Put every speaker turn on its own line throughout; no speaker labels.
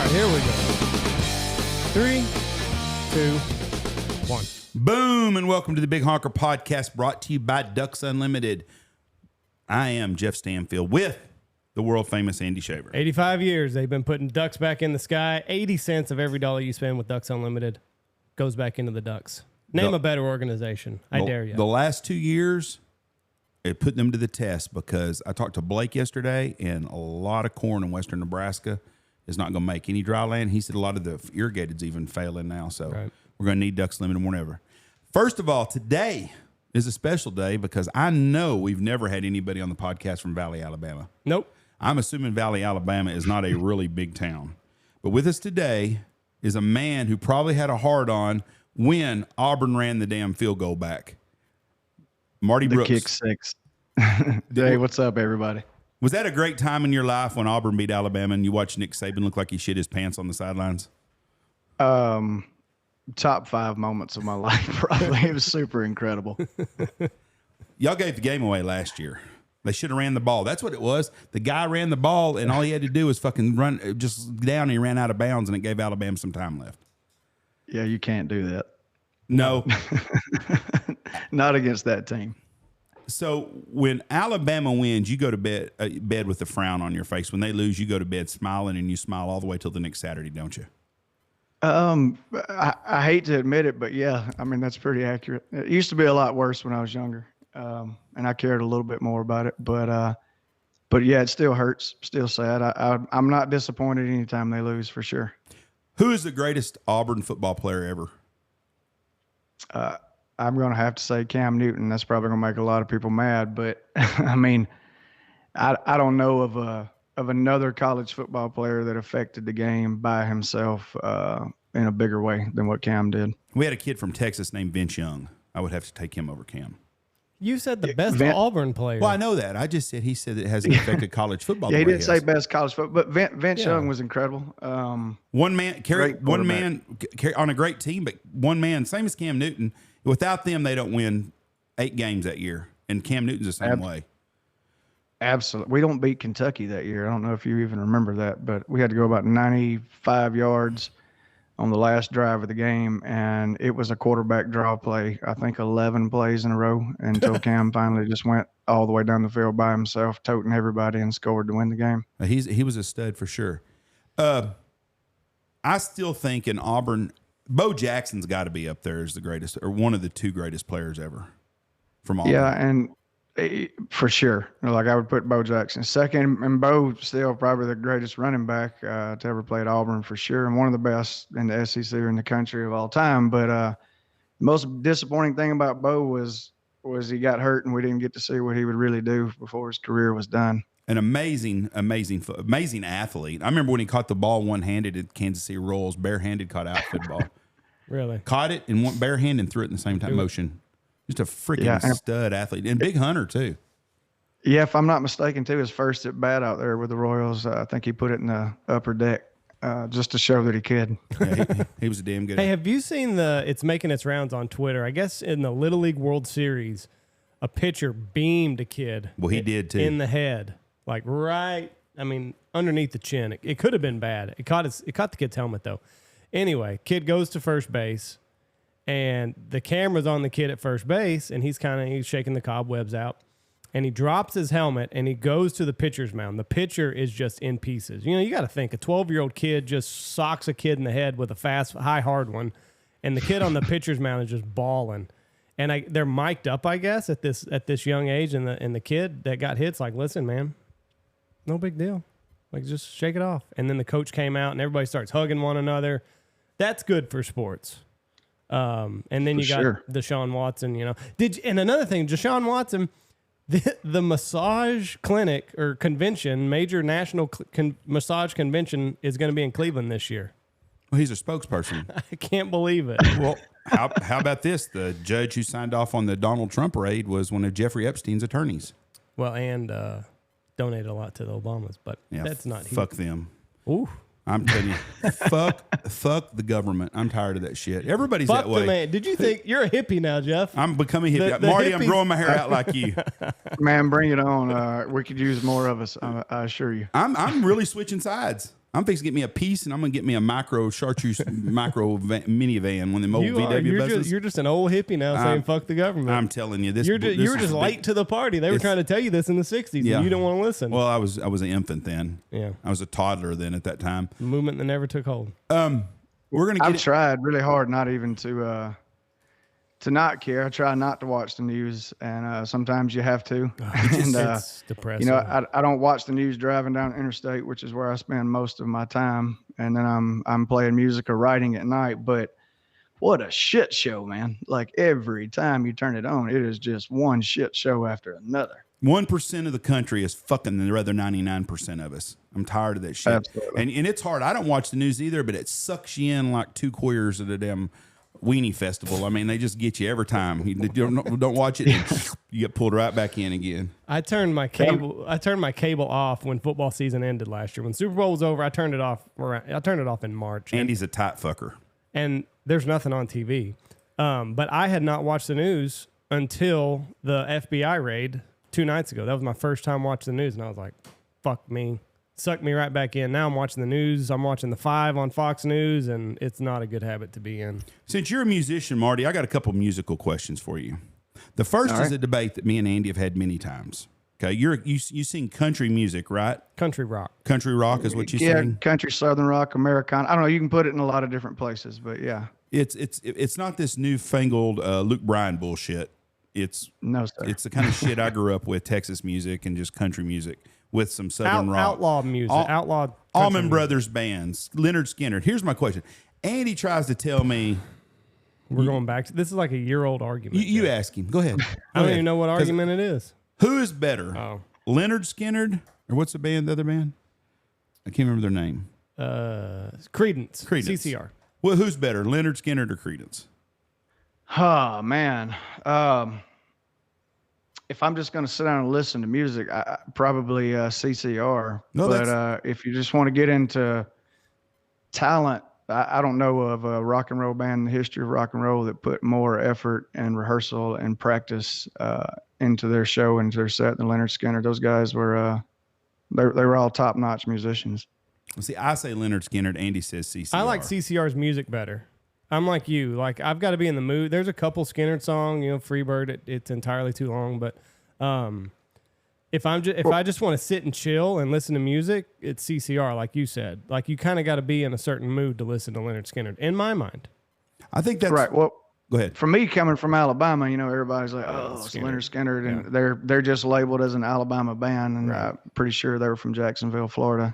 right, here we go. 3, 2, 1.
Boom, and welcome to the Big Honker Podcast, brought to you by Ducks Unlimited. I am Jeff Stanfield with the world-famous Andy Shaver.
85 years, they've been putting ducks back in the sky. 80 cents of every dollar you spend with Ducks Unlimited goes back into the ducks. Name a better organization. I dare you.
The last 2 years, it put them to the test because I talked to Blake yesterday, and a lot of corn in western Nebraska is not going to make any dry land. He said a lot of the irrigated's even failing now, so we're going to need Ducks Unlimited more than ever. First of all, today is a special day because I know we've never had anybody on the podcast from Valley, Alabama.
Nope.
I'm assuming Valley, Alabama is not a really big town. But with us today is a man who probably had a hard-on when Auburn ran the damn field goal back. MarDe Brooks.
The kick six. Hey, what's up, everybody?
Was that a great time in your life when Auburn beat Alabama and you watched Nick Saban look like he shit his pants on the sidelines?
Top 5 moments of my life, probably. It was super incredible.
Y'all gave the game away last year. They should have ran the ball. That's what it was. The guy ran the ball, and all he had to do was fucking run just down, and he ran out of bounds, and it gave Alabama some time left.
Yeah, you can't do that.
No.
Not against that team.
So when Alabama wins, you go to bed with a frown on your face. When they lose, you go to bed smiling, and you smile all the way till the next Saturday, don't you?
I hate to admit it, but yeah, I mean, that's pretty accurate. It used to be a lot worse when I was younger. And I cared a little bit more about it, but yeah, it still hurts, still sad. I'm not disappointed anytime they lose, for sure.
Who is the greatest Auburn football player ever?
I'm going to have to say Cam Newton. That's probably going to make a lot of people mad, but I mean, I don't know of another college football player that affected the game by himself in a bigger way than what Cam did.
We had a kid from Texas named Vince Young. I would have to take him over Cam.
You said the best Auburn player.
Well, I know that. I just said he said it hasn't affected college football.
Yeah, he didn't say best college football, but Vince Young was incredible.
One man on a great team, but one man, same as Cam Newton. Without them, they don't win 8 games that year, and Cam Newton's the same way.
Absolutely. We don't beat Kentucky that year. I don't know if you even remember that, but we had to go about 95 yards on the last drive of the game, and it was a quarterback draw play, I think 11 plays in a row, until Cam finally just went all the way down the field by himself, toting everybody, and scored to win the game.
He was a stud for sure. I still think in Auburn, Bo Jackson's got to be up there as the greatest, or one of the 2 greatest players ever from Auburn.
Yeah, and for sure. Like, I would put Bo Jackson second, and Bo still probably the greatest running back to ever play at Auburn, for sure, and one of the best in the SEC or in the country of all time. But the most disappointing thing about Bo was he got hurt, and we didn't get to see what he would really do before his career was done.
An amazing athlete. I remember when he caught the ball one-handed at Kansas City Royals, barehanded, caught outfield ball.
Really?
Caught it in one barehand and threw it in the same time motion. Just a freaking stud athlete. And Big Hunter, too.
Yeah, if I'm not mistaken, too, his first at bat out there with the Royals, I think he put it in the upper deck just to show that he could.
Yeah, he was a damn good.
Hey, have you seen it's making its rounds on Twitter? I guess in the Little League World Series, a pitcher beamed a kid.
Well, he did, too.
In the head. Like underneath the chin. It could have been bad. It caught the kid's helmet, though. Anyway, kid goes to first base. And the camera's on the kid at first base, and he's shaking the cobwebs out. And he drops his helmet, and he goes to the pitcher's mound. The pitcher is just in pieces. You know, you got to think, a 12-year-old kid just socks a kid in the head with a fast, high, hard one, and the kid on the pitcher's mound is just bawling. And they're mic'd up, I guess, at this young age, and the kid that got hit's like, listen, man, no big deal. Like, just shake it off. And then the coach came out, and everybody starts hugging one another. That's good for sports. And then you got Deshaun Watson, and another thing, Deshaun Watson, the massage clinic or convention, major national massage convention is going to be in Cleveland this year.
Well, he's a spokesperson.
I can't believe it.
Well, how about this? The judge who signed off on the Donald Trump raid was one of Jeffrey Epstein's attorneys.
Well, and donated a lot to the Obamas, but that's not
fuck them.
Ooh.
I'm telling you, fuck the government. I'm tired of that shit. Everybody's that way.
Man. Did you think you're a hippie now, Jeff?
I'm becoming hippie. Marty, I'm growing my hair out like you.
Man, bring it on. We could use more of us. I assure you.
I'm really switching sides. I'm fixing to get me a piece, and I'm gonna get me a micro chartreuse minivan, one of them old VW buses.
You're just an old hippie now saying fuck the government.
I'm telling you, this.
You were just late to the party. They were trying to tell you this in the '60s, and you didn't want to listen.
Well, I was an infant then.
Yeah,
I was a toddler then at that time.
The movement that never took hold.
I've tried really hard not even to not care. I try not to watch the news, and sometimes you have to.
It's depressing.
You know, I don't watch the news driving down the interstate, which is where I spend most of my time. And then I'm playing music or writing at night. But what a shit show, man! Like every time you turn it on, it is just one shit show after another.
1% of the country is fucking the other 99% of us. I'm tired of that shit.
Absolutely.
And it's hard. I don't watch the news either, but it sucks you in like 2 quarters of the damn weenie festival. I mean, they just get you every time. You don't watch it, you get pulled right back in again.
I turned my cable off when football season ended last year. When Super Bowl was over, I turned it off. I turned it off in March.
Andy's a tight fucker,
and there's nothing on TV. But I had not watched the news until the FBI raid 2 nights ago. That was my first time watching the news, and I was like, "Fuck me." Sucked me right back in. Now I'm watching the news. I'm watching the 5 on Fox News, and it's not a good habit to be in.
Since you're a musician, Marty, I got a couple musical questions for you. The first is a debate that me and Andy have had many times. Okay, you sing country music, right?
Country rock.
Country rock is what you sing?
Yeah, country, southern rock, Americana. I don't know. You can put it in a lot of different places, but yeah.
It's not this newfangled Luke Bryan bullshit.
No, sir.
It's the kind of shit I grew up with, Texas music and just country music. With some southern rock,
outlaw music, outlaw
Allman Brothers bands, Leonard Skinner. Here's my question: Andy tries to tell me
we're going back to this is like a year-old argument.
You ask him. Go ahead.
I don't even know what argument it is.
Who is better, Leonard Skinner or what's the band? The other band? I can't remember their name.
Creedence. CCR.
Well, who's better, Leonard Skinner or Creedence?
Oh man. If I'm just going to sit down and listen to music, probably CCR.
No,
but if you just want to get into talent, I don't know of a rock and roll band in the history of rock and roll that put more effort and rehearsal and practice into their show and their set than Leonard Skinner. Those guys were they were all top-notch musicians.
See, I say Leonard Skinner. Andy says CCR.
I like CCR's music better. I'm like you. Like I've got to be in the mood. There's a couple Skinner song, Freebird. It's entirely too long, but if I just want to sit and chill and listen to music, it's CCR, like you said. Like you kind of got to be in a certain mood to listen to Leonard Skinner, in my mind.
I think that's
right. Well,
go ahead.
For me, coming from Alabama, everybody's like, "Oh, it's Leonard Skinner," and they're just labeled as an Alabama band, and I'm pretty sure they were from Jacksonville, Florida,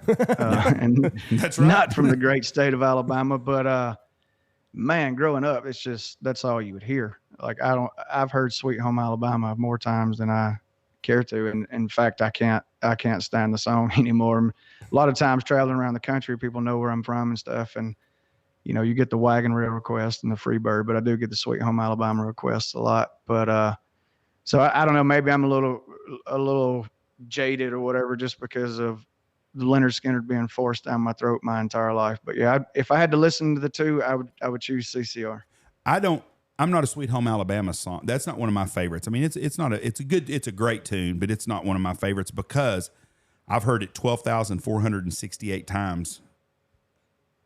and
that's right.
Not from the great state of Alabama, but. Man, growing up, it's just that's all you would hear. Like I've heard "Sweet Home Alabama" more times than I care to, and in fact, I can't stand the song anymore. A lot of times traveling around the country, people know where I'm from and stuff, and you get the wagon wheel request and the Freebird, but I do get the "Sweet Home Alabama" requests a lot. But so I don't know, maybe I'm a little jaded or whatever, just because of Leonard Skinner being forced down my throat my entire life. But yeah, if I had to listen to the two, I would choose CCR.
I'm not a Sweet Home Alabama song. That's not one of my favorites. I mean, it's a great tune, but it's not one of my favorites because I've heard it 12,468 times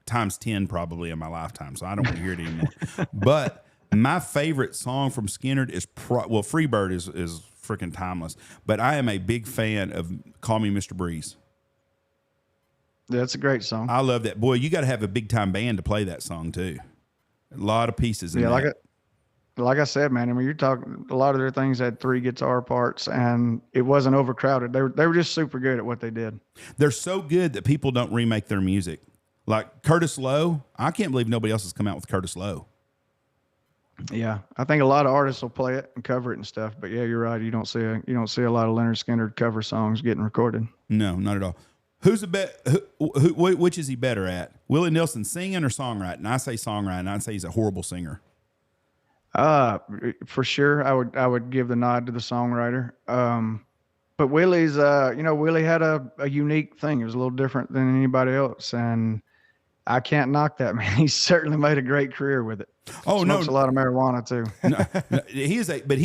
10 probably in my lifetime. So I don't want to hear it anymore. But my favorite song from Skinner is Freebird is freaking timeless, but I am a big fan of Call Me Mr. Breeze.
That's a great song.
I love that. Boy, you got to have a big time band to play that song too. A lot of pieces in that.
Like I said, man, I mean, you're talking, a lot of their things had 3 guitar parts and it wasn't overcrowded. They were just super good at what they did.
They're so good that people don't remake their music. Like Curtis Lowe, I can't believe nobody else has come out with Curtis Lowe.
Yeah, I think a lot of artists will play it and cover it and stuff. But yeah, you're right. You don't see a lot of Leonard Skinner cover songs getting recorded.
No, not at all. Who's which is he better at? Willie Nelson singing or songwriting? I say songwriting. I'd say he's a horrible singer.
For sure, I would give the nod to the songwriter. But Willie's, Willie had a unique thing. It was a little different than anybody else, and I can't knock that, man. He certainly made a great career with it.
Oh,
Smokes a lot of marijuana too.
No, he is a great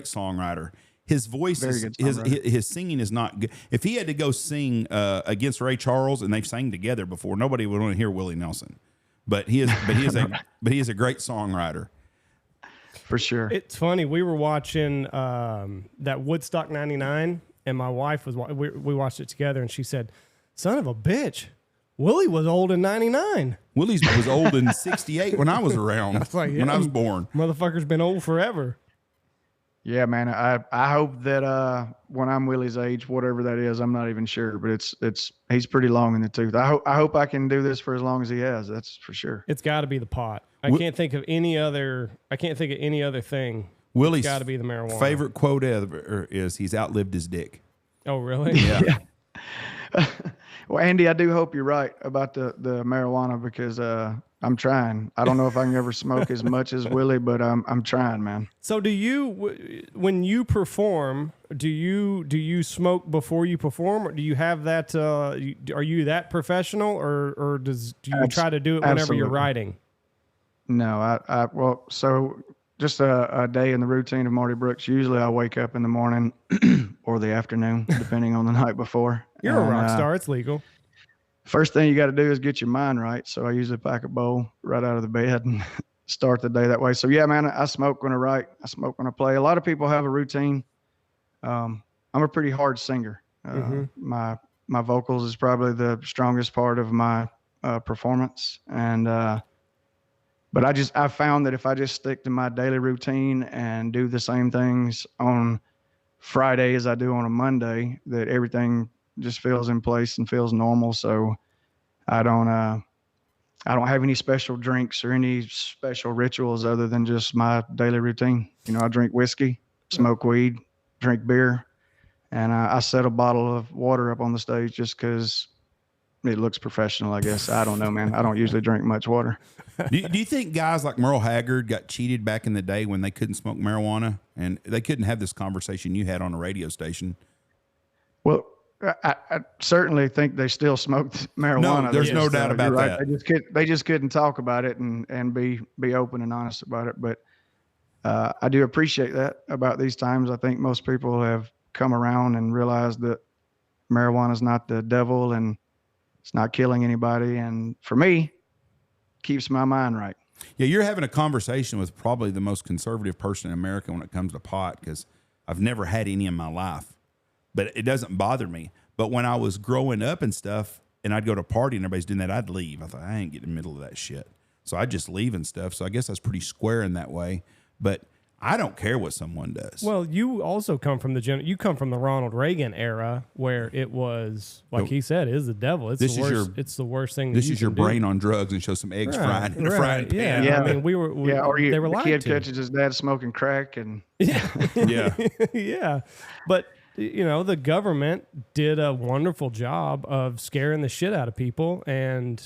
songwriter. his voice
Very
is
good
his
songwriter.
his singing is not good. If he had to go sing against Ray Charles and they've sang together before, nobody would want to hear Willie Nelson. But he is a great songwriter.
For sure.
It's funny. We were watching that Woodstock '99, and my wife we watched it together, and she said, "Son of a bitch, Willie was old in '99."
Willie was old in '68 when I was around. When I was born.
Motherfucker's been old forever.
Yeah, man. I hope that when I'm Willie's age, whatever that is, I'm not even sure, but he's pretty long in the tooth. I hope I can do this for as long as he has. That's for sure.
It's got to be the pot. I can't think of any other thing.
Willie's
got to be the marijuana.
Favorite quote ever is he's outlived his dick.
Oh, really?
Yeah.
Well, Andy, I do hope you're right about the marijuana because I'm trying. I don't know if I can ever smoke as much as Willie, but I'm trying, man.
So do you, when you perform, do you smoke before you perform, or do you have that? Are you that professional, or do you try to do it whenever you're writing?
No, well, so just a day in the routine of MarDe Brooks. Usually I wake up in the morning or the afternoon, depending on the night before.
You're a rock star. It's legal.
First thing you got to do is get your mind right. So I usually pack a bowl right out of the bed and start the day that way. So yeah, man, I smoke when I write. I smoke when I play. A lot of people have a routine. I'm a pretty hard singer. My vocals is probably the strongest part of my performance. And but I found that if I just stick to my daily routine and do the same things on Friday as I do on a Monday, that everything just feels in place and feels normal. So I don't have any special drinks or any special rituals other than just my daily routine. You know, I drink whiskey, smoke weed, drink beer, and I set a bottle of water up on the stage just because it looks professional, I guess. I don't know, man. I don't usually drink much water.
Do you think guys like Merle Haggard got cheated back in the day when they couldn't smoke marijuana and they couldn't have this conversation you had on a radio station?
Well, I certainly think they still smoked marijuana.
No, there's no doubt about that.
They just couldn't talk about it and be open and honest about it. But I do appreciate that about these times. I think most people have come around and realized that marijuana is not the devil and it's not killing anybody. And for me, keeps my mind right.
Yeah, you're having a conversation with probably the most conservative person in America when it comes to pot, because I've never had any in my life, but it doesn't bother me. But when I was growing up and stuff, and I'd go to a party and everybody's doing that, I'd leave. I thought, I ain't getting in the middle of that shit. So I'd just leave and stuff. So I guess that's pretty square in that way. But I don't care what someone does.
Well, you also come from the Ronald Reagan era where it was, like he said, is the devil. It's the worst. It's the worst thing.
This is your brain on drugs and show some eggs fried in a frying pan.
Yeah. I mean, they were
the kid
to.
catches his dad smoking crack and
Yeah.
Yeah. But you know, the government did a wonderful job of scaring the shit out of people. And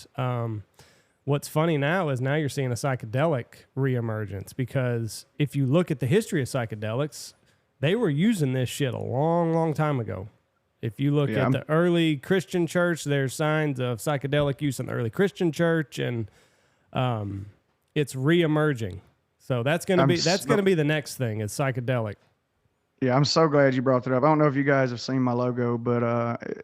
what's funny now is you're seeing a psychedelic reemergence, because if you look at the history of psychedelics, they were using this shit a long, long time ago. If you look at the early Christian church, there's signs of psychedelic use in the early Christian church, and it's reemerging. So that's going to be the next thing, is psychedelic.
Yeah, I'm so glad you brought that up. I don't know if you guys have seen my logo, but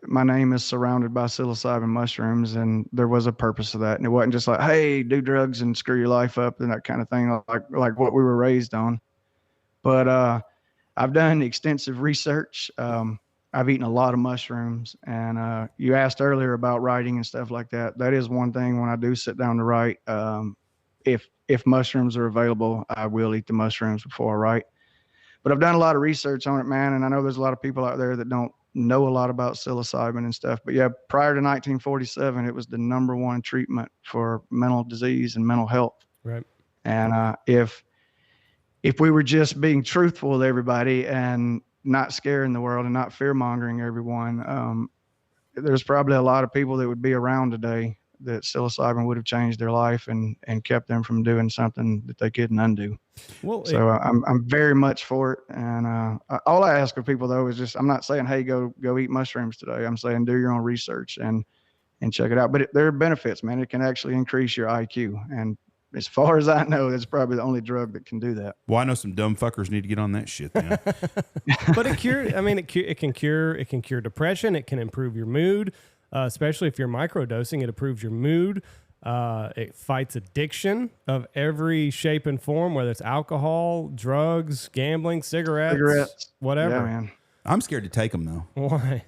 my name is surrounded by psilocybin mushrooms, and there was a purpose to that. And it wasn't just like, hey, do drugs and screw your life up and that kind of thing, like what we were raised on. But I've done extensive research. I've eaten a lot of mushrooms, and you asked earlier about writing and stuff like that. That is one thing when I do sit down to write. If mushrooms are available, I will eat the mushrooms before I write. But I've done a lot of research on it, man, and I know there's a lot of people out there that don't know a lot about psilocybin and stuff. But yeah, prior to 1947, it was the #1 treatment for mental disease and mental health.
Right.
And if we were just being truthful with everybody and not scaring the world and not fear-mongering everyone, there's probably a lot of people that would be around today that psilocybin would have changed their life and kept them from doing something that they couldn't undo. Well, so I'm very much for it. And all I ask of people though is just, I'm not saying, hey, go eat mushrooms today. I'm saying do your own research and check it out. But there are benefits, man. It can actually increase your IQ. And as far as I know, that's probably the only drug that can do that.
Well, I know some dumb fuckers need to get on that shit then.
But it can cure depression. It can improve your mood, especially if you're microdosing. It improves your mood. It fights addiction of every shape and form, whether it's alcohol, drugs, gambling, cigarettes, whatever.
Yeah, man.
I'm scared to take them though.
Why?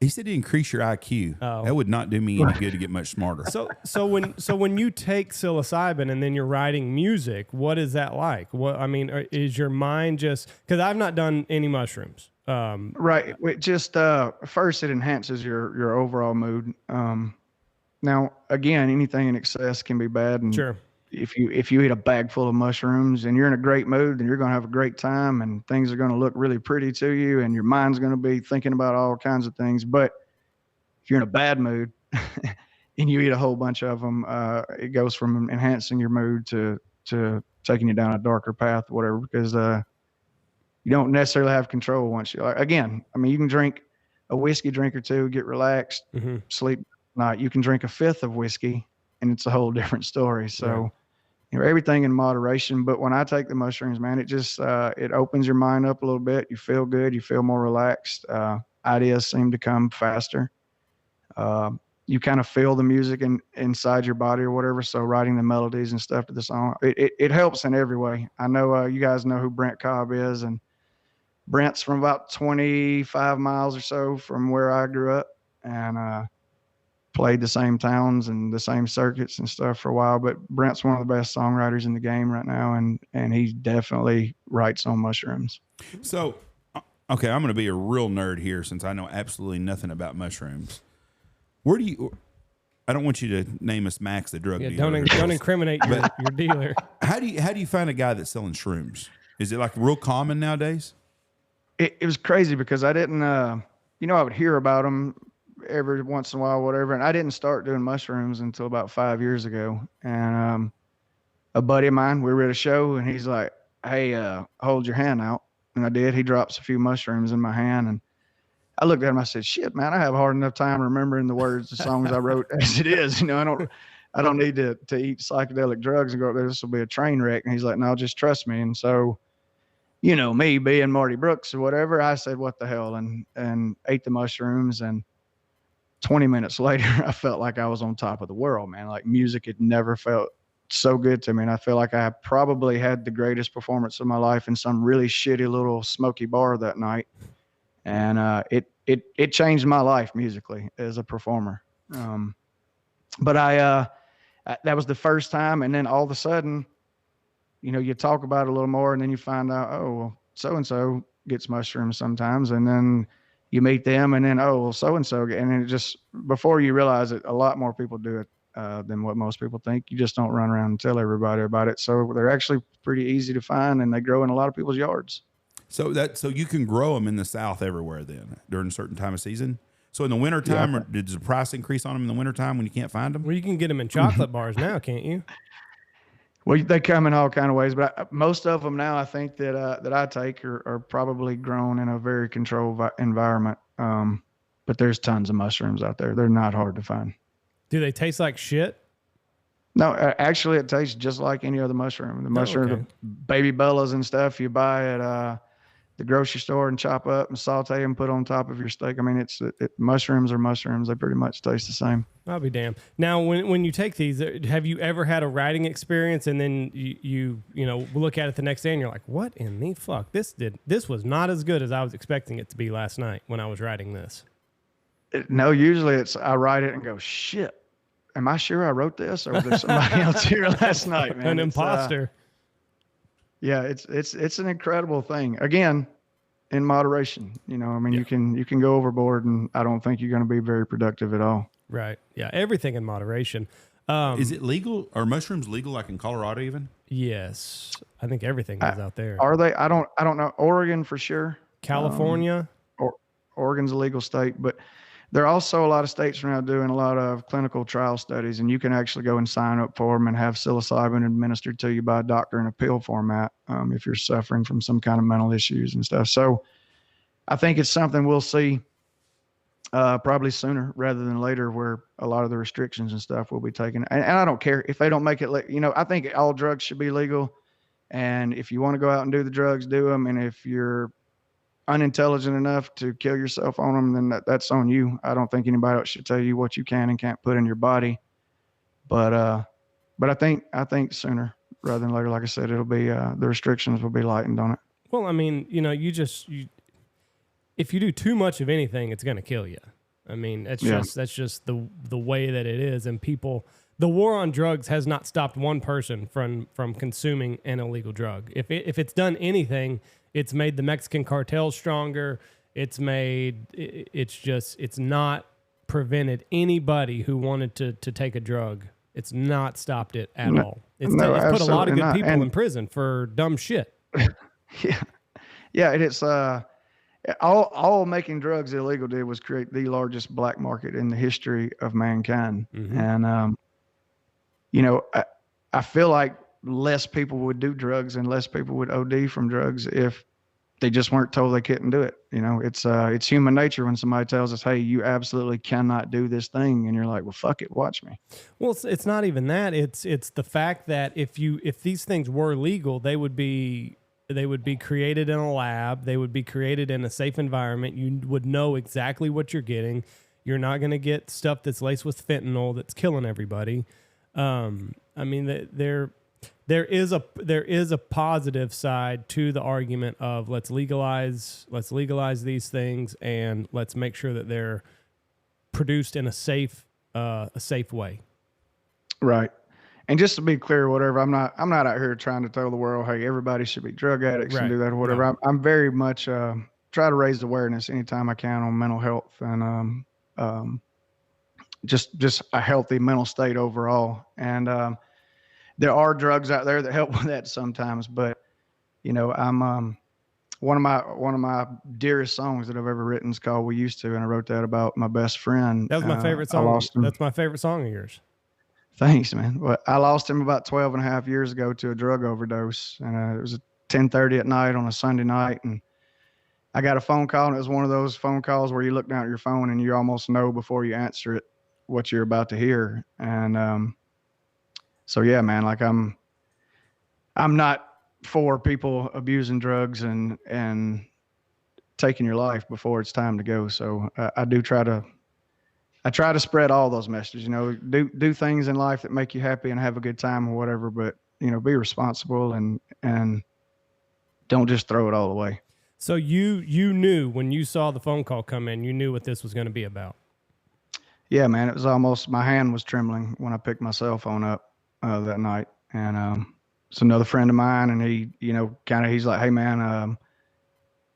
He said to increase your IQ.
Oh.
That would not do me any good to get much smarter.
So when you take psilocybin and then you're writing music, what is that like? Is your mind just, because I've not done any mushrooms.
Right. It just first it enhances your overall mood. Now again, anything in excess can be bad. And
sure.
If you eat a bag full of mushrooms and you're in a great mood, then you're going to have a great time and things are going to look really pretty to you and your mind's going to be thinking about all kinds of things. But if you're in a bad mood and you eat a whole bunch of them, it goes from enhancing your mood to taking you down a darker path, whatever, because you don't necessarily have control once you, again, I mean, you can drink a whiskey drink or two, get relaxed, sleep at night. You can drink a fifth of whiskey and it's a whole different story. So, right. Everything in moderation. But when I take the mushrooms, man, it just, it opens your mind up a little bit. You feel good. You feel more relaxed. Ideas seem to come faster. You kind of feel the music inside your body or whatever. So writing the melodies and stuff to the song, it helps in every way. I know you guys know who Brent Cobb is, and Brent's from about 25 miles or so from where I grew up, and played the same towns and the same circuits and stuff for a while. But Brent's one of the best songwriters in the game right now, and he definitely writes on mushrooms.
So, okay, I'm going to be a real nerd here since I know absolutely nothing about mushrooms. Where do you? I don't want you to name us Max the drug dealer.
Don't incriminate your dealer.
How do you find a guy that's selling shrooms? Is it like real common nowadays?
It was crazy because I didn't, I would hear about them every once in a while, whatever. And I didn't start doing mushrooms until about 5 years ago. And a buddy of mine, we were at a show and he's like, hey, hold your hand out. And I did. He drops a few mushrooms in my hand. And I looked at him, I said, shit, man, I have a hard enough time remembering the words of songs I wrote as it is. I don't need to eat psychedelic drugs and go up there. This will be a train wreck. And he's like, no, just trust me. And so, me being MarDe Brooks or whatever, I said, what the hell? And ate the mushrooms. And 20 minutes later, I felt like I was on top of the world, man. Like music had never felt so good to me. And I feel like I probably had the greatest performance of my life in some really shitty little smoky bar that night. And it changed my life musically as a performer. But that was the first time. And then all of a sudden, you talk about it a little more and then you find out, oh, well, so-and-so gets mushrooms sometimes. And then you meet them and then, oh, well, so-and-so. And then it just, before you realize it, a lot more people do it than what most people think. You just don't run around and tell everybody about it. So they're actually pretty easy to find and they grow in a lot of people's yards. So
you can grow them in the South everywhere then during a certain time of season. So in the wintertime, does the price increase on them in the wintertime when you can't find them?
Well, you can get them in chocolate bars now, can't you?
Well, they come in all kind of ways, but most of them now I think that I take are probably grown in a very controlled environment. But there's tons of mushrooms out there. They're not hard to find.
Do they taste like shit?
No, actually it tastes just like any other mushroom. The mushroom, the baby bellas and stuff you buy at the grocery store and chop up and saute and put on top of your steak. I mean, mushrooms are mushrooms. They pretty much taste the same. I'll
be damned. Now, when you take these, have you ever had a writing experience and then you look at it the next day and you're like, what in the fuck? This was not as good as I was expecting it to be last night when I was writing this.
No, usually I write it and go, shit, am I sure I wrote this? Or was there somebody else here last night, man?
An imposter.
Yeah, it's an incredible thing. Again, in moderation, you can go overboard and I don't think you're going to be very productive at all.
Right. Yeah. Everything in moderation.
Is it legal? Are mushrooms legal like in Colorado even?
Yes. I think everything is out there.
Are they? I don't know. Oregon for sure.
California.
Oregon's a legal state, but there are also a lot of states now doing a lot of clinical trial studies, and you can actually go and sign up for them and have psilocybin administered to you by a doctor in a pill format if you're suffering from some kind of mental issues and stuff. So I think it's something we'll see Probably sooner rather than later, where a lot of the restrictions and stuff will be taken. And I don't care if they don't make it. I think all drugs should be legal. And if you want to go out and do the drugs, do them. And if you're unintelligent enough to kill yourself on them, then that's on you. I don't think anybody else should tell you what you can and can't put in your body. But I think sooner rather than later, like I said, it'll be the restrictions will be lightened on it.
Well, I mean, if you do too much of anything, it's going to kill you. I mean, that's just the way that it is. And the war on drugs has not stopped one person from consuming an illegal drug. If it's done anything, it's made the Mexican cartels stronger. It's not prevented anybody who wanted to take a drug. It's not stopped it at all. It's put a lot of good people in prison for dumb shit.
Yeah. It's all making drugs illegal did was create the largest black market in the history of mankind. Mm-hmm. And I feel like less people would do drugs and less people would OD from drugs if they just weren't told they couldn't do it. It's human nature when somebody tells us, hey, you absolutely cannot do this thing. And you're like, well, fuck it. Watch me.
Well, it's not even that. It's the fact that if these things were legal, they would be created in a lab. They would be created in a safe environment. You would know exactly what you're getting. You're not going to get stuff that's laced with fentanyl that's killing everybody. I mean, there is a positive side to the argument of let's legalize these things and let's make sure that they're produced in a safe way.
Right. And just to be clear, whatever, I'm not out here trying to tell the world, hey, everybody should be drug addicts and do that or whatever. No. I'm very much try to raise awareness anytime I can on mental health and just a healthy mental state overall. And there are drugs out there that help with that sometimes, but I'm one of my dearest songs that I've ever written is called "We Used To," and I wrote that about my best friend.
That was my favorite song. That's my favorite song of yours.
Thanks, man. Well, I lost him about 12 and a half years ago to a drug overdose. And it was 10:30 at night on a Sunday night. And I got a phone call, and it was one of those phone calls where you look down at your phone and you almost know before you answer it what you're about to hear. And so, yeah, man, like I'm not for people abusing drugs and taking your life before it's time to go. So I try to spread all those messages, do things in life that make you happy and have a good time or whatever, but be responsible and don't just throw it all away.
So you knew when you saw the phone call come in, you knew what this was going to be about. Yeah,
man, it was almost, my hand was trembling when I picked my cell phone up that night. And it's another friend of mine, and he, he's like, hey man,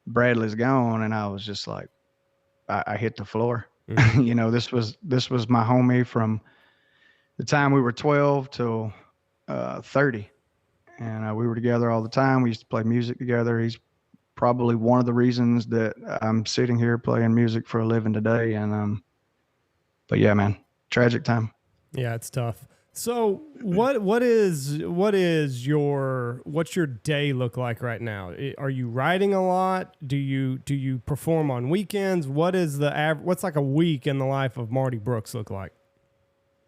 Bradley's gone. And I was just like, I hit the floor. Mm-hmm. This was my homie from the time we were 12 till 30. And we were together all the time. We used to play music together. He's probably one of the reasons that I'm sitting here playing music for a living today. And, but yeah, man, tragic time.
Yeah, it's tough. So what's your day look like right now? Are you writing a lot? Do you perform on weekends? What's like a week in the life of MarDe Brooks look like?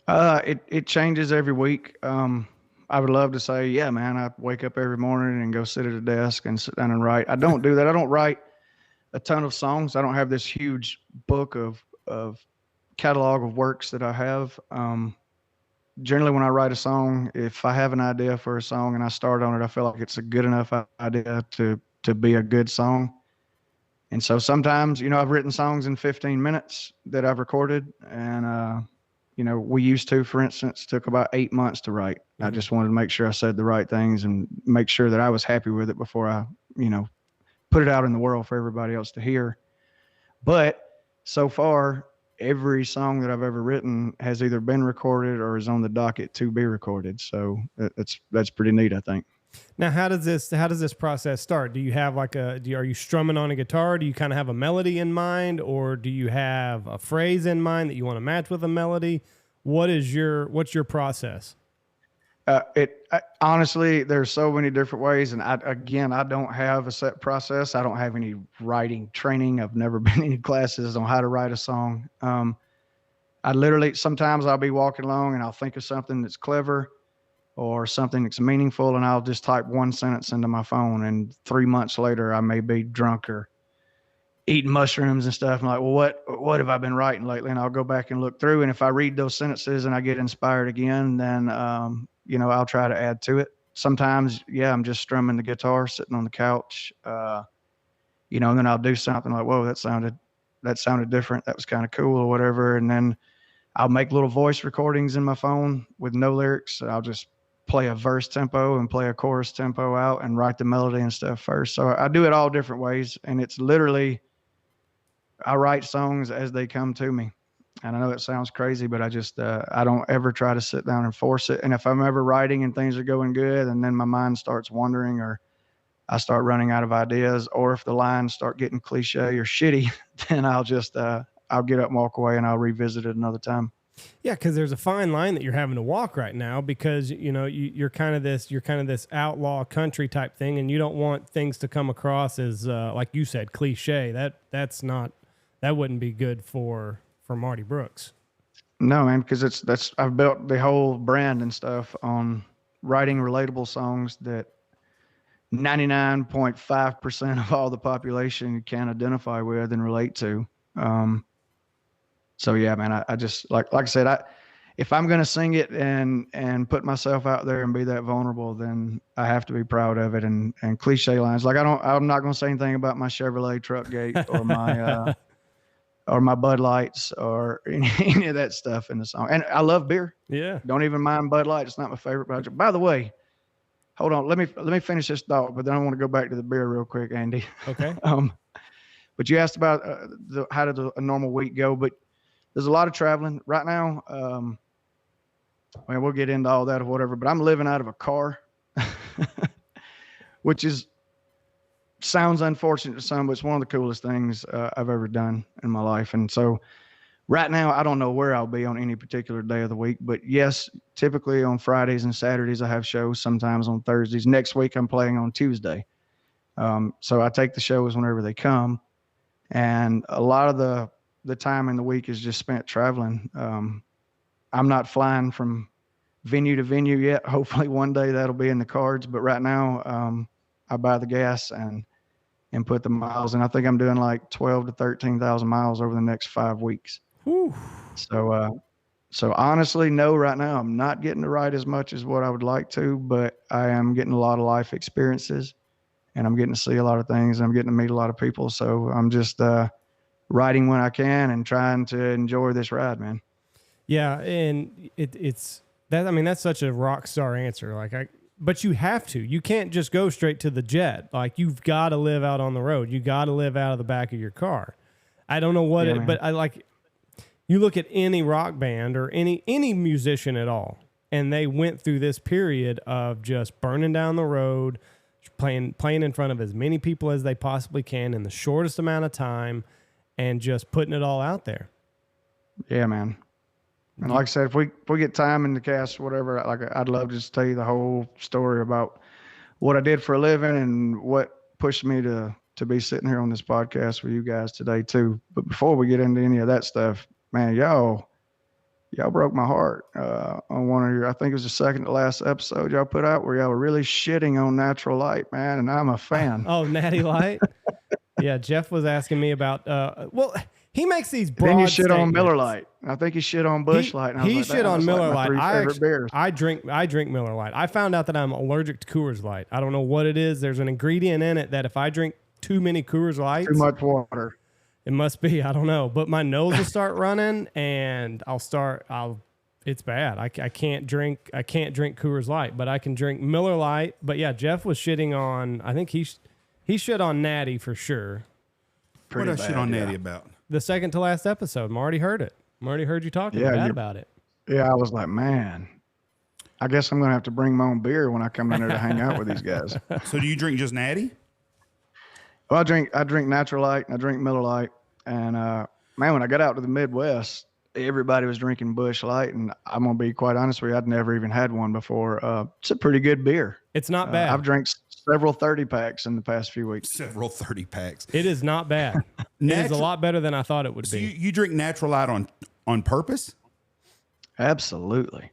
It changes every week. I would love to say, yeah, man, I wake up every morning and go sit at a desk and sit down and write. I don't do that. I don't write a ton of songs. I don't have this huge book of catalog of works that I have. Generally, when I write a song, if I have an idea for a song and I start on it, I feel like it's a good enough idea to be a good song. And so sometimes, I've written songs in 15 minutes that I've recorded. And, We Used To, for instance, took about 8 months to write. Mm-hmm. I just wanted to make sure I said the right things and make sure that I was happy with it before I, put it out in the world for everybody else to hear. But so far, every song that I've ever written has either been recorded or is on the docket to be recorded. So that's pretty neat, I think.
Now, how does this process start? Do you have are you strumming on a guitar? Do you kind of have a melody in mind, or do you have a phrase in mind that you want to match with a melody? What's your process?
Honestly, there's so many different ways. And I don't have a set process. I don't have any writing training. I've never been in any classes on how to write a song. I literally, sometimes I'll be walking along and I'll think of something that's clever or something that's meaningful, and I'll just type one sentence into my phone. And 3 months later, I may be drunk or eating mushrooms and stuff. I'm like, well, what have I been writing lately? And I'll go back and look through. And if I read those sentences and I get inspired again, then, I'll try to add to it. Sometimes, I'm just strumming the guitar, sitting on the couch, and then I'll do something like, whoa, that sounded different. That was kind of cool or whatever. And then I'll make little voice recordings in my phone with no lyrics. I'll just play a verse tempo and play a chorus tempo out and write the melody and stuff first. So I do it all different ways. And it's literally, I write songs as they come to me. And I know it sounds crazy, but I don't ever try to sit down and force it. And if I'm ever writing and things are going good, and then my mind starts wandering, or I start running out of ideas, or if the lines start getting cliche or shitty, then I'll just, I'll get up and walk away, and I'll revisit it another time.
Yeah, because there's a fine line that you're having to walk right now, because you're kind of this outlaw country type thing, and you don't want things to come across as like you said, cliche. That wouldn't be good for MarDe Brooks.
No, man, because I've built the whole brand and stuff on writing relatable songs that 99.5% of all the population can identify with and relate to. So yeah, man, I just like I said, if I'm gonna sing it and put myself out there and be that vulnerable, then I have to be proud of it. And cliche lines like I'm not gonna say anything about my Chevrolet truck gate or my or my Bud Lights or any of that stuff in the song. And I love beer.
Yeah,
don't even mind Bud Light. It's not my favorite project. By the way, hold on, let me finish this thought, but then I want to go back to the beer real quick, Andy.
Okay.
But you asked about how did a normal week go, but there's a lot of traveling right now. We'll get into all that or whatever, but I'm living out of a car, which sounds unfortunate to some, but it's one of the coolest things I've ever done in my life. And so right now, I don't know where I'll be on any particular day of the week, but yes, typically on Fridays and Saturdays, I have shows, sometimes on Thursdays. Next week, I'm playing on Tuesday. So I take the shows whenever they come. And a lot of the time in the week is just spent traveling. I'm not flying from venue to venue yet. Hopefully one day that'll be in the cards. But right now, I buy the gas and put the miles. And I think I'm doing like 12 to 13,000 miles over the next 5 weeks.
Whew.
So honestly, no, right now I'm not getting to ride as much as what I would like to, but I am getting a lot of life experiences, and I'm getting to see a lot of things, and I'm getting to meet a lot of people. So I'm just riding when I can and trying to enjoy this ride, man.
Yeah, and it's that. I mean, that's such a rock star answer. But you have to. You can't just go straight to the jet. Like, you've got to live out on the road. You got to live out of the back of your car. I don't know what but I like. You look at any rock band or any musician at all, and they went through this period of just burning down the road, playing in front of as many people as they possibly can in the shortest amount of time, and just putting it all out there.
Yeah, man. And like I said, if we get time in the cast, whatever, I'd love to just tell you the whole story about what I did for a living and what pushed me to be sitting here on this podcast with you guys today too. But before we get into any of that stuff, man, y'all broke my heart on one of your, I think it was the second to last episode y'all put out, where y'all were really shitting on Natural Light, man, and I'm a fan.
Oh, Natty Light? Yeah, Jeff was asking me about, he makes these broad
Then you shit
statements.
on Miller Lite. I think he shit on Busch Light. And
he shit on Miller Lite.
Beers.
I drink Miller Lite. I found out that I'm allergic to Coors Light. I don't know what it is. There's an ingredient in it that if I drink too many Coors Lights,
too much water,
it must be. I don't know. But my nose will start running, and it's bad. I can't drink Coors Light, but I can drink Miller Lite. But yeah, Jeff was shitting on. I think he shit on Natty for sure.
What I shit on Natty about?
The second to last episode, Marty heard it. Marty heard you talking bad about it.
Yeah, I was like, man, I guess I'm going to have to bring my own beer when I come in there to hang out with these guys.
So do you drink just Natty?
Well, I drink Natural Light and I drink Miller Lite. And man, when I got out to the Midwest, everybody was drinking Busch Light, and I'm gonna be quite honest with you, I'd never even had one before. It's a pretty good beer.
It's not bad.
I've drank several 30 packs in the past few weeks.
Several 30 packs.
It is not bad. It is a lot better than I thought it would
So
be.
you drink Natural Light on purpose?
Absolutely.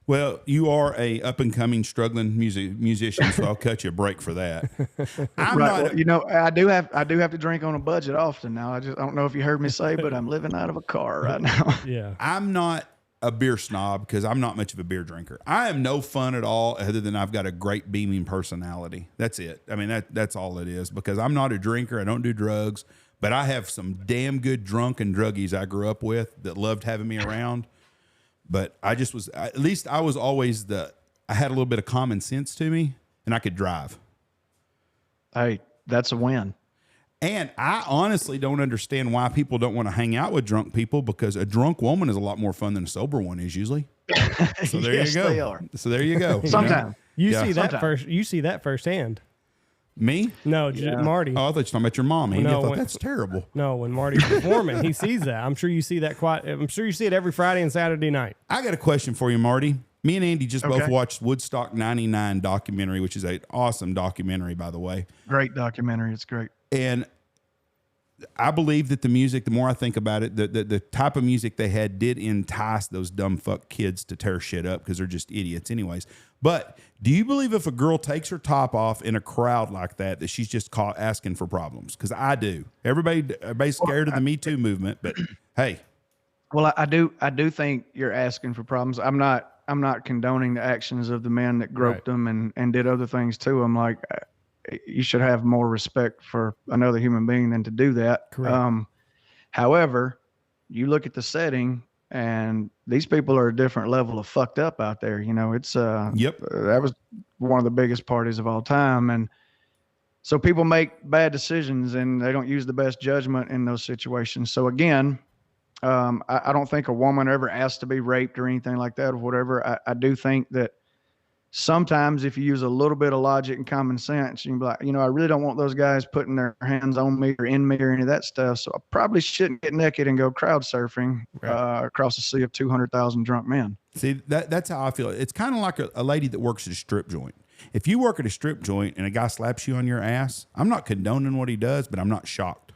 Well, you are a up and coming struggling musician, so I'll cut you a break for that. I'm
Right.
not.
Well, you know, I do have to drink on a budget often now. I don't know if you heard me say, but I'm living out of a car right now.
Yeah.
I'm not a beer snob because I'm not much of a beer drinker. I am no fun at all, other than I've got a great beaming personality. That's it. I mean, that's all it is, because I'm not a drinker. I don't do drugs, but I have some damn good drunken druggies I grew up with that loved having me around. But I just was, at least I was always I had a little bit of common sense to me, and I could drive.
Hey, that's a win.
And I honestly don't understand why people don't want to hang out with drunk people, because a drunk woman is a lot more fun than a sober one is usually. So there
Yes,
you go.
they are.
So there you go.
Sometimes.
You
Yeah.
see that
Sometimes.
first. You see that firsthand.
Me?
No,
Oh,
Marty.
I thought you were talking about your mom. Andy. I
No,
thought
when-
that's terrible.
No, when Marty's performing, he sees that. I'm sure you see that I'm sure you see it every Friday and Saturday night.
I got a question for you, Marty. Me and Andy just both
Okay.
watched Woodstock 99 documentary, which is an awesome documentary, by the way.
Great documentary. It's great.
And I believe that the music, the more I think about it, the type of music they had did entice those dumb fuck kids to tear shit up, because they're just idiots anyways. But do you believe if a girl takes her top off in a crowd like that she's just caught asking for problems? Because I do. Everybody's scared of the Me Too movement, but hey.
Well, I do think you're asking for problems. I'm not condoning the actions of the men that groped them and did other things to them. Like, you should have more respect for another human being than to do that.
Correct.
However, you look at the setting, and these people are a different level of fucked up out there. You know, it's
Yep.
that was one of the biggest parties of all time, and so people make bad decisions and they don't use the best judgment in those situations. So again, I don't think a woman ever asked to be raped or anything like that or whatever. I do think that sometimes if you use a little bit of logic and common sense, you can be like, you know, I really don't want those guys putting their hands on me or in me or any of that stuff. So I probably shouldn't get naked and go crowd surfing across a sea of 200,000 drunk men.
See, that's how I feel. It's kind of like a lady that works at a strip joint. If you work at a strip joint and a guy slaps you on your ass, I'm not condoning what he does, but I'm not shocked.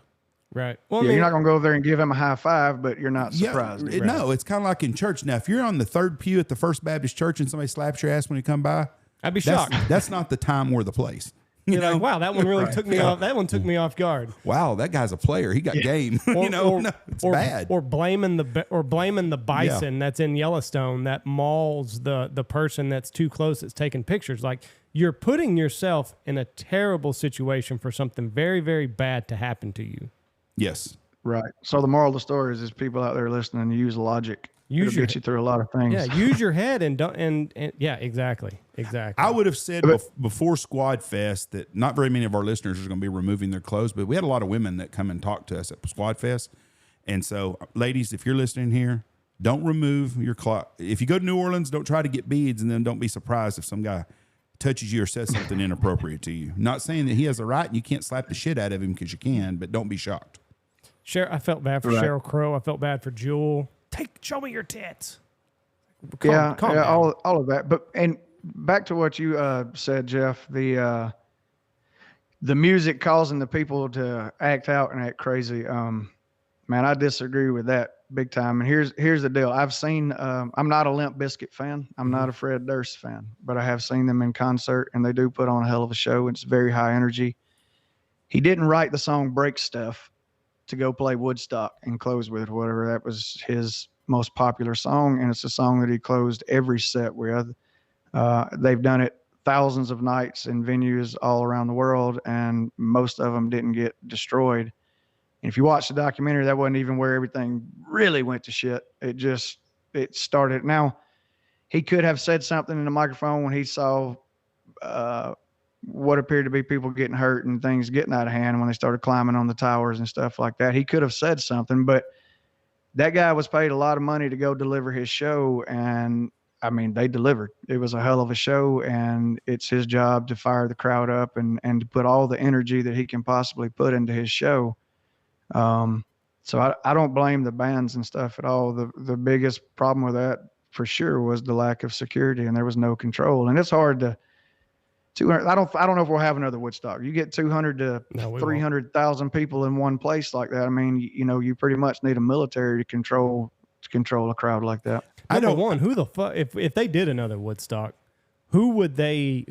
Right. Well,
Yeah, you're not going to go over there and give him a high five, but you're not surprised.
Yeah, no, it's kind of like in church. Now, if you're on the third pew at the First Baptist Church and somebody slaps your ass when you come by,
I'd be shocked.
That's not the time or the place.
You're like, wow, that one really took me off. That one took me off guard.
Wow, that guy's a player. He got game. It's bad.
Or blaming the bison that's in Yellowstone that mauls the person that's too close that's taking pictures. Like, you're putting yourself in a terrible situation for something very, very bad to happen to you.
Yes.
Right. So the moral of the story is people out there listening, use logic. It'll get you through a lot of things.
Yeah, use your head and don't and yeah, exactly.
I would have said before Squad Fest that not very many of our listeners are going to be removing their clothes, but we had a lot of women that come and talk to us at Squad Fest. And so, ladies, if you're listening here, don't remove your clothes. If you go to New Orleans, don't try to get beads, and then don't be surprised if some guy touches you or says something inappropriate to you. Not saying that he has a right and you can't slap the shit out of him, because you can, but don't be shocked.
I felt bad for Sheryl Crow. I felt bad for Jewel. Show me your tits.
Calm
down.
all of that. But and back to what you said, Jeff, the music causing the people to act out and act crazy. Man, I disagree with that big time. And here's the deal. I've seen. I'm not a Limp Bizkit fan. I'm not a Fred Durst fan, but I have seen them in concert, and they do put on a hell of a show. It's very high energy. He didn't write the song "Break Stuff" to go play Woodstock and close with, whatever. That was his most popular song, and it's a song that he closed every set with. They've done it thousands of nights in venues all around the world, and most of them didn't get destroyed. And if you watch the documentary, that wasn't even where everything really went to shit. It started. Now, he could have said something in the microphone when he saw what appeared to be people getting hurt and things getting out of hand when they started climbing on the towers and stuff like that. He could have said something, but that guy was paid a lot of money to go deliver his show. And I mean, they delivered. It was a hell of a show, and it's his job to fire the crowd up and to put all the energy that he can possibly put into his show. So I don't blame the bands and stuff at all. The biggest problem with that for sure was the lack of security, and there was no control. And it's hard to 200. I don't know if we'll have another Woodstock. You get 200 to 300,000 people in one place like that. I mean, you pretty much need a military to control a crowd like that.
Number one, who the fuck if they did another Woodstock, who would they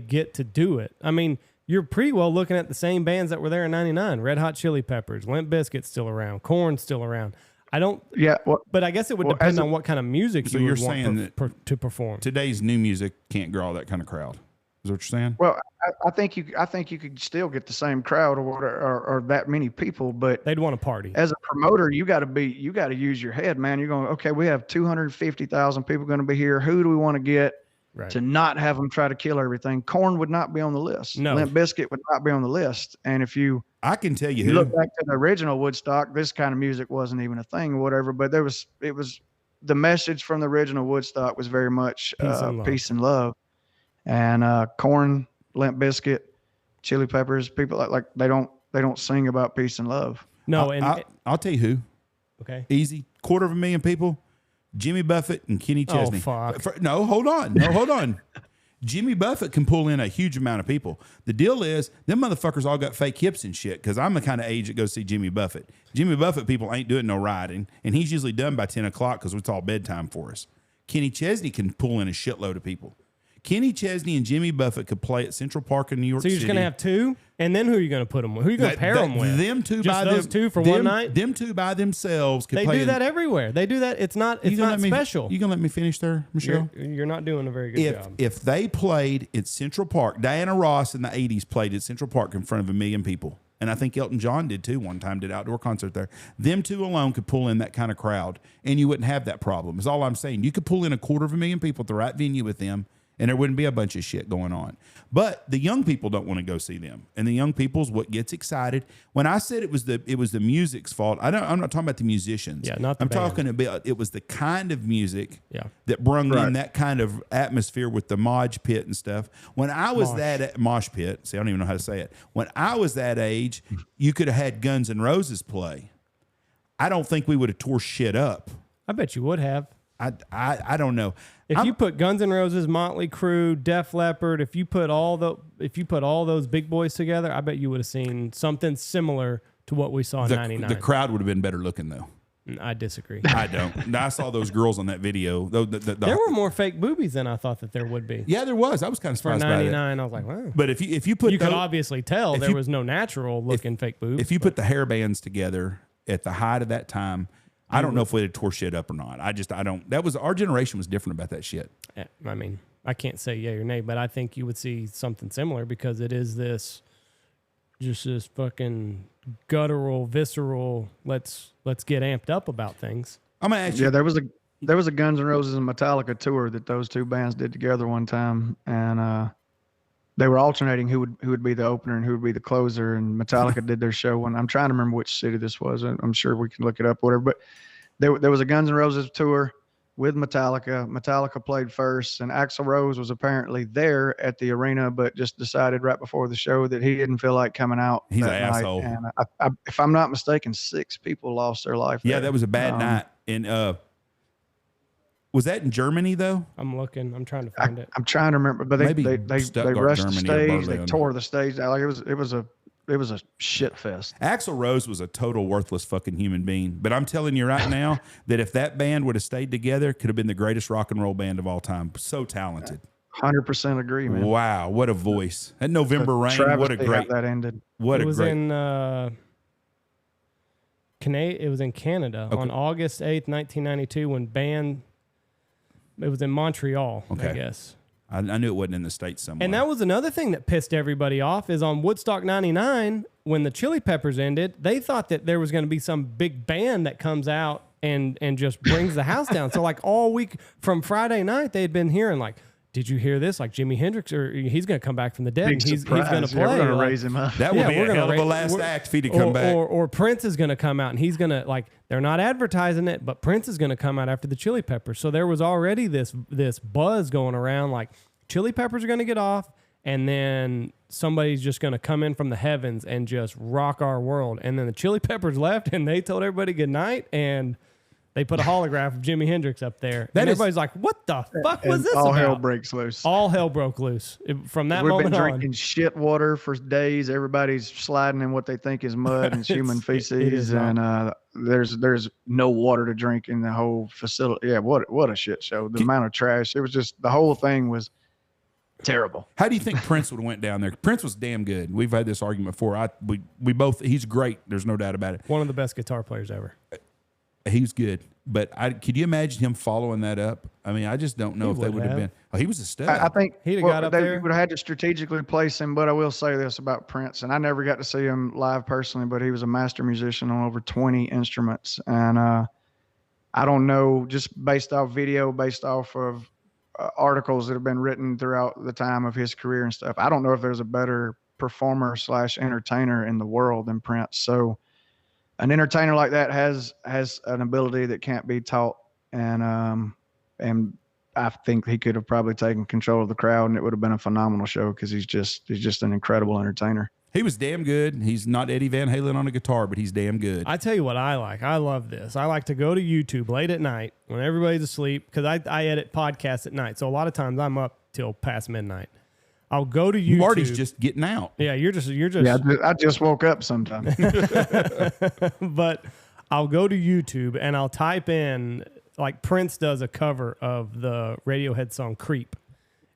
get to do it? I mean, you're pretty well looking at the same bands that were there in '99. Red Hot Chili Peppers, Limp Bizkit's still around, Korn's still around. I don't.
Yeah,
but I guess it would depend on what kind of music
so
you
you're
would
saying
want to perform.
Today's new music can't draw that kind of crowd. Is that what you're saying?
Well, I think you could still get the same crowd or that many people, but
they'd want to party.
As a promoter, you got to use your head, man. You're going, okay, we have 250,000 people going to be here. Who do we want to get to not have them try to kill everything? Korn would not be on the list.
No.
Limp Bizkit would not be on the list. And if
I can tell you,
look back to the original Woodstock, this kind of music wasn't even a thing or whatever, but it was the message from the original Woodstock was very much peace and love. And Korn, Limp Bizkit, Chili Peppers, people like they don't sing about peace and love.
No,
I'll tell you who.
Okay.
Easy. 250,000 people. Jimmy Buffett and Kenny Chesney.
Oh, fuck.
No, hold on. Jimmy Buffett can pull in a huge amount of people. The deal is, them motherfuckers all got fake hips and shit, because I'm the kind of age that goes see Jimmy Buffett. Jimmy Buffett people ain't doing no riding, and he's usually done by 10 o'clock because it's all bedtime for us. Kenny Chesney can pull in a shitload of people. Kenny Chesney and Jimmy Buffett could play at Central Park in New York City. So
you're just going to have two? And then who are you going to put them with? Who are you going to pair them with?
Them two
just
by
those two for one night?
Them two by themselves could play.
They do that everywhere. They do that. It's not special.
You going to let me finish there, Michelle?
You're not doing a very good job.
If they played at Central Park, Diana Ross in the 80s played at Central Park in front of 1 million people. And I think Elton John did too one time, did an outdoor concert there. Them two alone could pull in that kind of crowd, and you wouldn't have that problem. Is all I'm saying. You could pull in 250,000 people at the right venue with them, and there wouldn't be a bunch of shit going on. But the young people don't want to go see them. And the young people's what gets excited. When I said it was the music's fault, I'm not talking about the musicians.
Yeah, not the
I'm
band.
talking about it was the kind of music that brung
Right.
in that kind of atmosphere with the mosh pit and stuff. When I was mosh pit, see, I don't even know how to say it. When I was that age, you could have had Guns N' Roses play. I don't think we would have tore shit up.
I bet you would have.
I don't know.
If you put Guns N' Roses, Motley Crue, Def Leppard, if you put all those big boys together, I bet you would have seen something similar to what we saw in '99.
The crowd would have been better looking though.
I disagree.
I don't. I saw those girls on that video.
There were more fake boobies than I thought that there would be.
Yeah, there was. I was kind of surprised
for
by
'99. I was like, wow.
But if you put
you could obviously tell there was no natural looking fake boobs.
If you put the hair bands together at the height of that time, I don't know if we'd have tore shit up or not. I don't. That was our generation was different about that shit.
I mean, I can't say yay or nay, but I think you would see something similar because it is this fucking guttural, visceral. Let's get amped up about things.
I'm gonna ask you.
Yeah, there was a Guns N' Roses and Metallica tour that those two bands did together one time, and they were alternating who would be the opener and who would be the closer. And Metallica did their show, and I'm trying to remember which city this was. I'm sure we can look it up, whatever. But there was a Guns N' Roses tour with Metallica. Metallica played first, and Axl Rose was apparently there at the arena, but just decided right before the show that he didn't feel like coming out.
He's an
that night.
asshole.
And if I'm not mistaken, 6 people lost their life.
Yeah,
there.
that was a bad night. And was that in Germany though?
I'm looking. I'm trying to find it.
I'm trying to remember, but
Maybe
they
Stuttgart,
rushed
Germany,
the
or
stage.
Berlin.
They tore the stage. Like it was a shit fest.
Axl Rose was a total worthless fucking human being. But I'm telling you right now that if that band would have stayed together, could have been the greatest rock and roll band of all time. So talented.
100% agree, man.
Wow, what a voice! That November Rain, what a great
that ended.
What
it
a
was
great.
It was in Canada on August 8th, 1992, when it was in Montreal, I guess.
I knew it wasn't in the States somewhere.
And that was another thing that pissed everybody off is on Woodstock 99, when the Chili Peppers ended, they thought that there was going to be some big band that comes out and just brings the house down. So like all week from Friday night, they had been hearing like, did you hear this? Like Jimi Hendrix, or he's going to come back from the dead. And he's going to play.
Yeah, we're going to
like,
raise him up.
That would be a hell of a last act if he'd come back.
Or Prince is going to come out and he's going to, like, they're not advertising it, but Prince is going to come out after the Chili Peppers. So there was already this buzz going around, like Chili Peppers are going to get off and then somebody's just going to come in from the heavens and just rock our world. And then the Chili Peppers left, and they told everybody good night, and they put a holograph of Jimi Hendrix up there. And everybody's like, what the fuck was this
all
about?
hell breaks loose.
All hell broke loose. From that
We've
moment
been
on.
drinking shit water for days. Everybody's sliding in what they think is mud and human feces, and there's no water to drink in the whole facility. Yeah, what a shit show. The amount of trash. It was just, the whole thing was terrible.
How do you think Prince would have went down there? Prince was damn good. We've had this argument before. We both, he's great. There's no doubt about it.
One of the best guitar players ever.
He's good. But could you imagine him following that up? I mean, I just don't know if they would have been. Oh, he was a stud.
I think
he'd have got up there.
They would have had to strategically place him. But I will say this about Prince, and I never got to see him live personally, but he was a master musician on over 20 instruments. And I don't know, just based off video, based off of articles that have been written throughout the time of his career and stuff, I don't know if there's a better performer / entertainer in the world than Prince. So an entertainer like that has an ability that can't be taught, and I think he could have probably taken control of the crowd, and it would have been a phenomenal show because he's just an incredible entertainer. He
was damn good. He's not Eddie Van Halen on a guitar, but he's damn good.
I tell you what I like. I love this. I like to go to YouTube late at night when everybody's asleep, because I edit podcasts at night, so a lot of times I'm up till past midnight. I'll go to YouTube.
Marty's just getting out.
Yeah, you're just.
Yeah, I just woke up sometime.
But I'll go to YouTube and I'll type in, like, Prince does a cover of the Radiohead song "Creep,"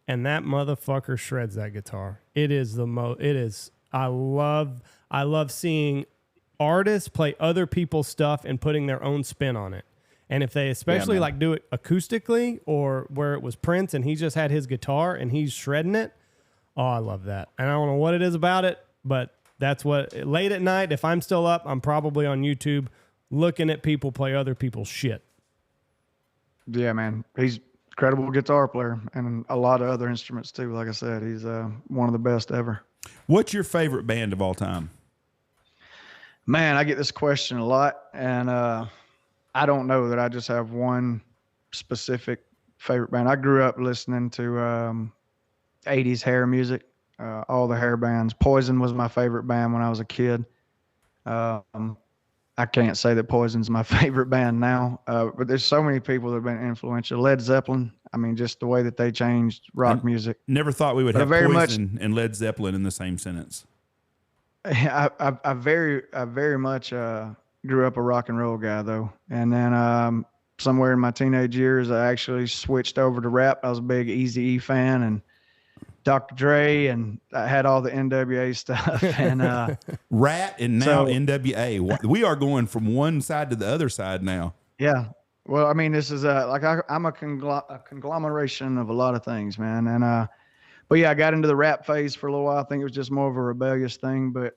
and that motherfucker shreds that guitar. It is the most. It is. I love seeing artists play other people's stuff and putting their own spin on it. And if they especially like do it acoustically, or where it was Prince and he just had his guitar and he's shredding it. Oh, I love that. And I don't know what it is about it, but that's what, late at night, if I'm still up, I'm probably on YouTube looking at people play other people's shit.
Yeah, man. He's incredible guitar player and a lot of other instruments too. Like I said, he's one of the best ever.
What's your favorite band of all time?
Man, I get this question a lot, and I don't know that I just have one specific favorite band. I grew up listening to 80s hair music, all the hair bands. Poison was my favorite band when I was a kid. I can't say that Poison's my favorite band now, but there's so many people that have been influential. Led Zeppelin, I mean, just the way that they changed rock music.
Never thought we would have Poison and Led Zeppelin in the same sentence.
I very much grew up a rock and roll guy, though. And then somewhere in my teenage years, I actually switched over to rap. I was a big Eazy-E fan, and Dr. Dre, and I had all the NWA stuff, and
Rat, and now NWA. We are going from one side to the other side now.
Yeah. Well, I mean, this is I'm a conglomeration of a lot of things, man. And but yeah, I got into the rap phase for a little while. I think it was just more of a rebellious thing, but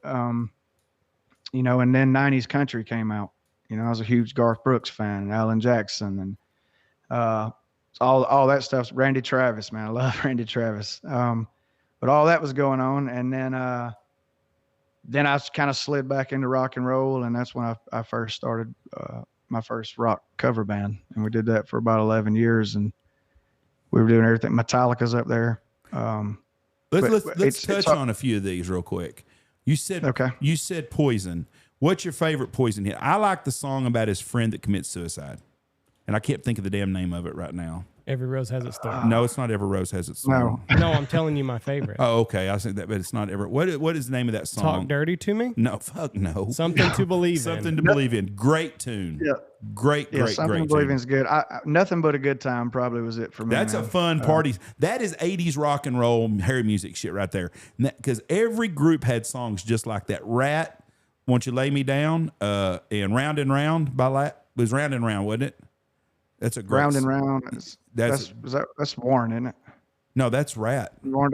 you know, and then 90s country came out. You know, I was a huge Garth Brooks fan, and Alan Jackson, and all that stuff. Randy Travis, man, I love Randy Travis. But all that was going on, and then I kind of slid back into rock and roll, and that's when I first started my first rock cover band, and we did that for about 11 years, and we were doing everything. Metallica's up there.
Let's touch on a few of these real quick. You said Poison. What's your favorite Poison hit? I like the song about his friend that commits suicide, and I can't think of the damn name of it right now.
Every Rose Has Its Thorn.
No, it's not Every Rose Has Its Thorn.
No, I'm telling you my favorite.
Oh, okay. I said that, but it's not Every. What is the name of that song?
Talk Dirty to Me?
No, fuck no.
Something to Believe in.
Something to Believe in. Great tune.
Yeah.
Great
Something to Believe in is good. Nothing But a Good Time probably was it for me.
That's a fun party. That is 80s rock and roll hair music shit right there. Because every group had songs just like that. Rat, Won't You Lay Me Down, and Round by was Round and Round, wasn't it? That's a great
Round and Round. That's Warren, isn't it?
No, that's Rat.
Warren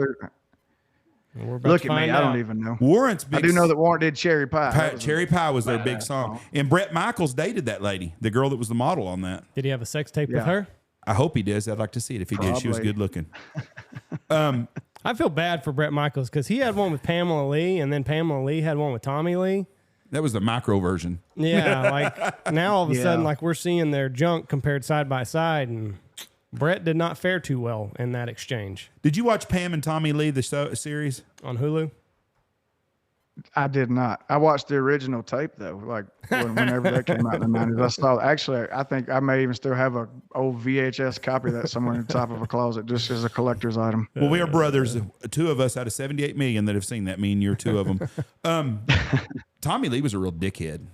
Look at me. I don't even know.
Warren's big.
I do know that Warren did Cherry Pie.
Cherry Pie was their big song. And Bret Michaels dated that lady, the girl that was the model on that.
Did he have a sex tape with her?
I hope he does. I'd like to see it if he did. She was good looking.
I feel bad for Bret Michaels because he had one with Pamela Lee, and then Pamela Lee had one with Tommy Lee.
That was the micro version.
Yeah, like now all of a sudden, like we're seeing their junk compared side by side, and Brett did not fare too well in that exchange.
Did you watch Pam and Tommy Lee, the series?
On Hulu?
I did not. I watched the original tape though, like whenever that came out in the 90s. I saw. Actually, I think I may even still have a old VHS copy of that somewhere in the top of a closet, just as a collector's item.
Well, we are brothers. 2 of us out of 78 million that have seen that. Me and you're 2 of them. Tommy Lee was a real dickhead.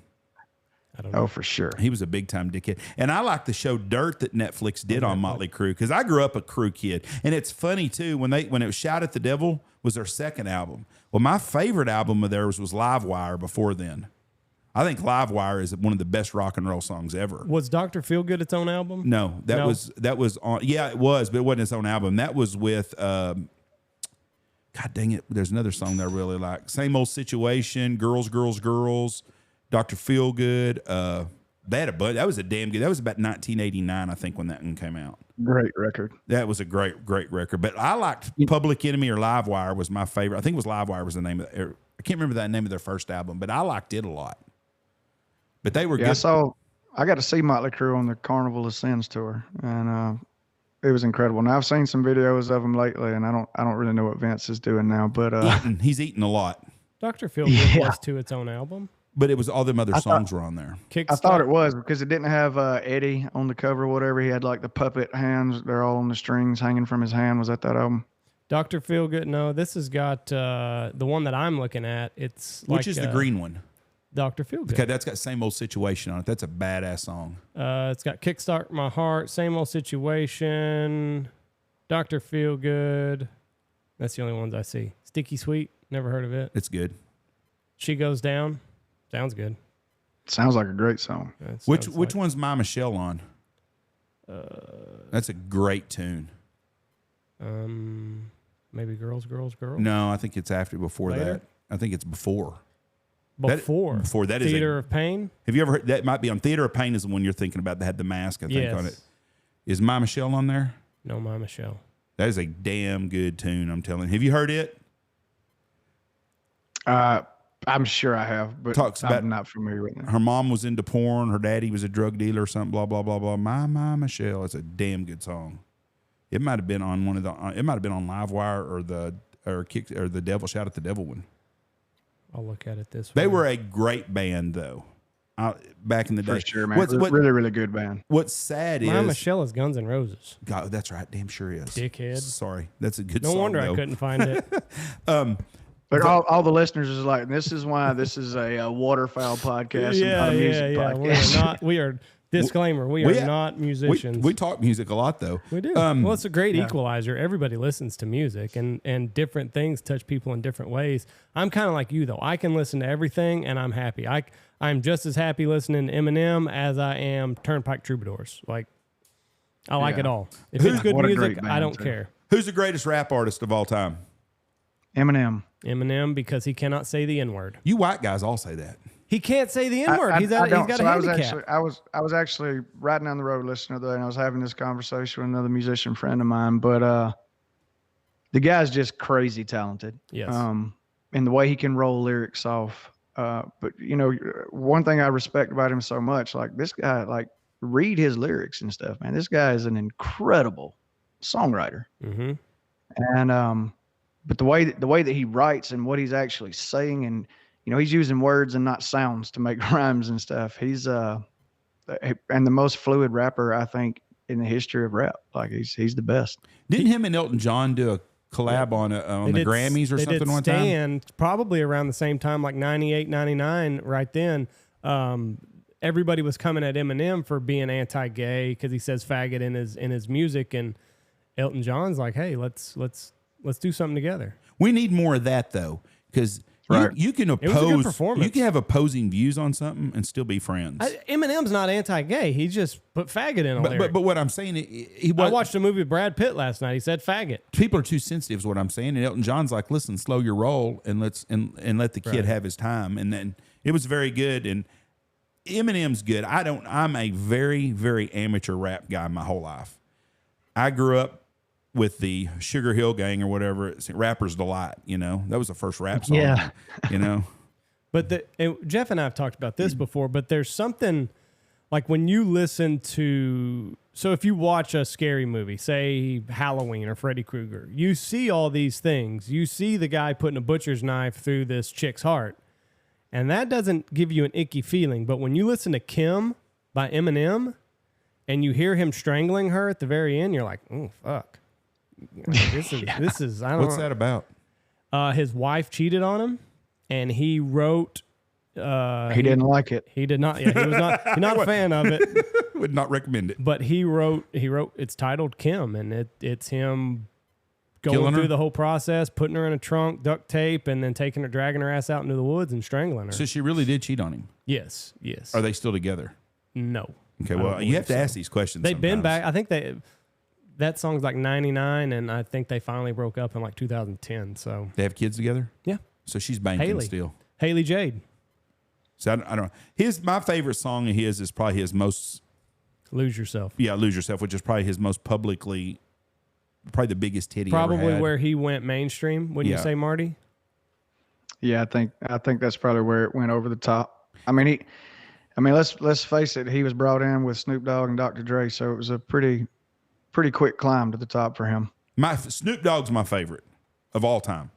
I don't know.
Oh, for sure.
He was a big time dickhead. And I like the show Dirt that Netflix did on Motley Crue, because I grew up a Crue kid. And it's funny too, when it was Shout at the Devil was their second album. Well, my favorite album of theirs was Livewire before then. I think Livewire is one of the best rock and roll songs ever.
Was Dr. Feelgood its own album?
No, that was on. Yeah, it was, but it wasn't its own album. That was with God dang it. There's another song that I really like. Same Old Situation, Girls, Girls, Girls, Dr. Feelgood. They had a bunch. That was a damn good. That was about 1989, I think, when that one came out.
Great record.
That was a great record. But I liked Public Enemy or Livewire was my favorite. I think it was Livewire was the name of it. I can't remember that name of their first album, but I liked it a lot. But they were good.
I got to see Motley Crue on the Carnival of Sins tour, and it was incredible. Now I've seen some videos of them lately, and I don't really know what Vince is doing now, but
he's eating a lot.
Dr. Feelgood was to its own album.
But it was all them other songs were on there.
I thought it was, because it didn't have Eddie on the cover or whatever. He had like the puppet hands. They're all on the strings hanging from his hand. Was that album?
Dr. Feelgood. No, this has got the one that I'm looking at. It's like,
which is the green one?
Dr. Feelgood.
Okay, that's got Same Old Situation on it. That's a badass song.
It's got Kickstart My Heart, Same Old Situation, Dr. Feelgood. That's the only ones I see. Sticky Sweet. Never heard of it.
It's good.
She Goes Down. Sounds good.
Sounds like a great song.
Which one's My Michelle on? That's a great tune.
Maybe Girls, Girls, Girls.
No, I think it's before
Later?
that. I think it's before.
Before
That is
Theater of Pain.
Have you ever heard that? Might be on Theater of Pain is the one you're thinking about that had the mask, I think, on it. Is My Michelle on there?
No, My Michelle.
That is a damn good tune, I'm telling you. Have you heard it?
I'm sure I have, but I'm not familiar with it.
Her mom was into porn. Her daddy was a drug dealer or something, blah, blah, blah, blah. My Michelle. It's a damn good song. It might have been on it might have been on Livewire or the Devil Shout at the Devil one.
I'll look at it this way.
They were a great band, though. Back in the day.
For sure, man. Really, really good band.
What's sad is...
My Michelle is Guns N' Roses.
God, that's right. Damn sure is.
Dickhead.
Sorry. That's a good song,
No wonder
though.
I couldn't find it.
But all the listeners is like, this is why this is a waterfowl podcast and not a music podcast.
We are disclaimer. We are not musicians.
We talk music a lot, though.
We do. Well, it's a great equalizer. Everybody listens to music, and different things touch people in different ways. I'm kind of like you, though. I can listen to everything, and I'm happy. I'm just as happy listening to Eminem as I am Turnpike Troubadours. Like, I like it all. If it's good music, I don't care.
Who's the greatest rap artist of all time?
Eminem, because he cannot say the N-word.
You white guys all say that.
He can't say the N-word. He's got a handicap.
I was actually riding down the road listening to that, and I was having this conversation with another musician friend of mine. But the guy's just crazy talented.
Yes.
And the way he can roll lyrics off. But you know, one thing I respect about him so much, like this guy, like read his lyrics and stuff, man. This guy is an incredible songwriter.
Mm-hmm.
And but the way that he writes and what he's actually saying, and you know, he's using words and not sounds to make rhymes and stuff. He's and the most fluid rapper, I think, in the history of rap. Like he's the best.
Didn't him and Elton John do a collab on the Grammys or something one time?
Probably around the same time, like 98, 99, right then. Everybody was coming at Eminem for being anti-gay because he says faggot in his music, and Elton John's like, hey, let's do something together.
We need more of that, though, because you can have opposing views on something and still be friends.
Eminem's not anti-gay. He just put faggot in a lyric.
But what I'm saying,
I watched a movie with Brad Pitt last night. He said faggot.
People are too sensitive is what I'm saying. And Elton John's like, listen, slow your roll and let the kid have his time. And then it was very good. And Eminem's good. I'm a very, very amateur rap guy my whole life. I grew up with the Sugar Hill Gang or whatever, it's Rapper's Delight, you know. That was the first rap song, you know.
But Jeff and I have talked about this before, but there's something like when you listen to So if you watch a scary movie, say Halloween or Freddy Krueger, you see all these things. You see the guy putting a butcher's knife through this chick's heart, and that doesn't give you an icky feeling. But when you listen to Kim by Eminem and you hear him strangling her at the very end, you're like, oh, fuck. This is I don't know.
What's that about?
His wife cheated on him, and he wrote...
he didn't like it.
He did not. Yeah, he was not a fan of it.
Would not recommend it.
But he wrote. It's titled Kim, and it's him going
Killing
through
her?
the whole process, putting her in a trunk, duct tape, and then dragging her ass out into the woods and strangling her.
So she really did cheat on him.
Yes.
Are they still together?
No.
Okay,
I
well,
don't
you have to
believe
ask these questions.
They've been
sometimes.
back. I think that song's like 99, and I think they finally broke up in like 2010. So
They have kids together?
yeah,
So she's banking
Haley.
still.
Haley Jade,
So I don't know. My favorite song of his is probably his most,
Lose Yourself.
Lose Yourself, which is probably his most publicly, probably the biggest hit he ever
Probably
had.
where he went mainstream. Wouldn't you
Yeah.
say, Marty?
Yeah, I think that's probably where it went over the top. I mean, let's face it. He was brought in with Snoop Dogg and Dr. Dre, so it was a pretty quick climb to the top for him.
Snoop Dogg's my favorite of all time.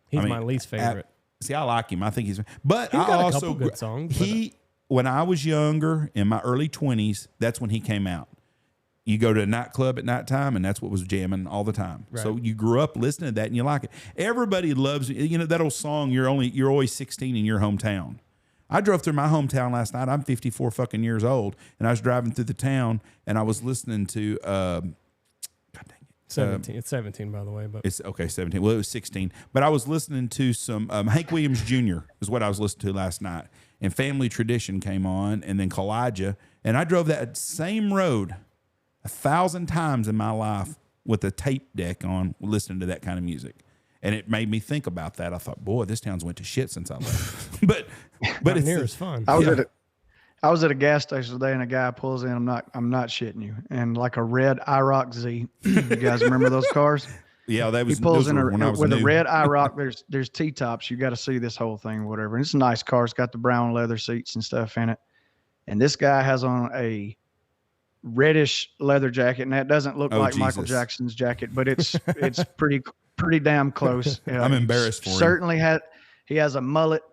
He's my least favorite.
See, I like him. I think but
He's
I
got a
also
couple good songs, but-
when I was younger, in my early 20s, that's when he came out. You go to a nightclub at nighttime, and that's what was jamming all the time.
Right.
So you grew up listening to that, and you like it. Everybody loves that old song. You're always 16 in your hometown. I drove through my hometown last night. I'm 54 fucking years old, and I was driving through the town, and I was listening to. God dang it.
17. It's 17, by the way. But
It's okay, 17. Well, it was 16. But I was listening to some Hank Williams Jr. is what I was listening to last night. And Family Tradition came on, and then Kalijah. And I drove that same road 1,000 times in my life with a tape deck on, listening to that kind of music. And it made me think about that. I thought, boy, this town's went to shit since I left. but
not
it's
near as fun.
I was at a gas station today, and a guy pulls in. I'm not shitting you. And like a red IROC Z. You guys remember those cars?
yeah, that was
He pulls
those
in
were when I was
with a
new.
red IROC. There's T-tops. You got to see this whole thing, whatever. And it's a nice car. It's got the brown leather seats and stuff in it. And this guy has on a reddish leather jacket, and that doesn't look like Michael
Jesus.
Jackson's jacket, but it's pretty damn close.
I'm embarrassed for him.
Certainly he has a mullet.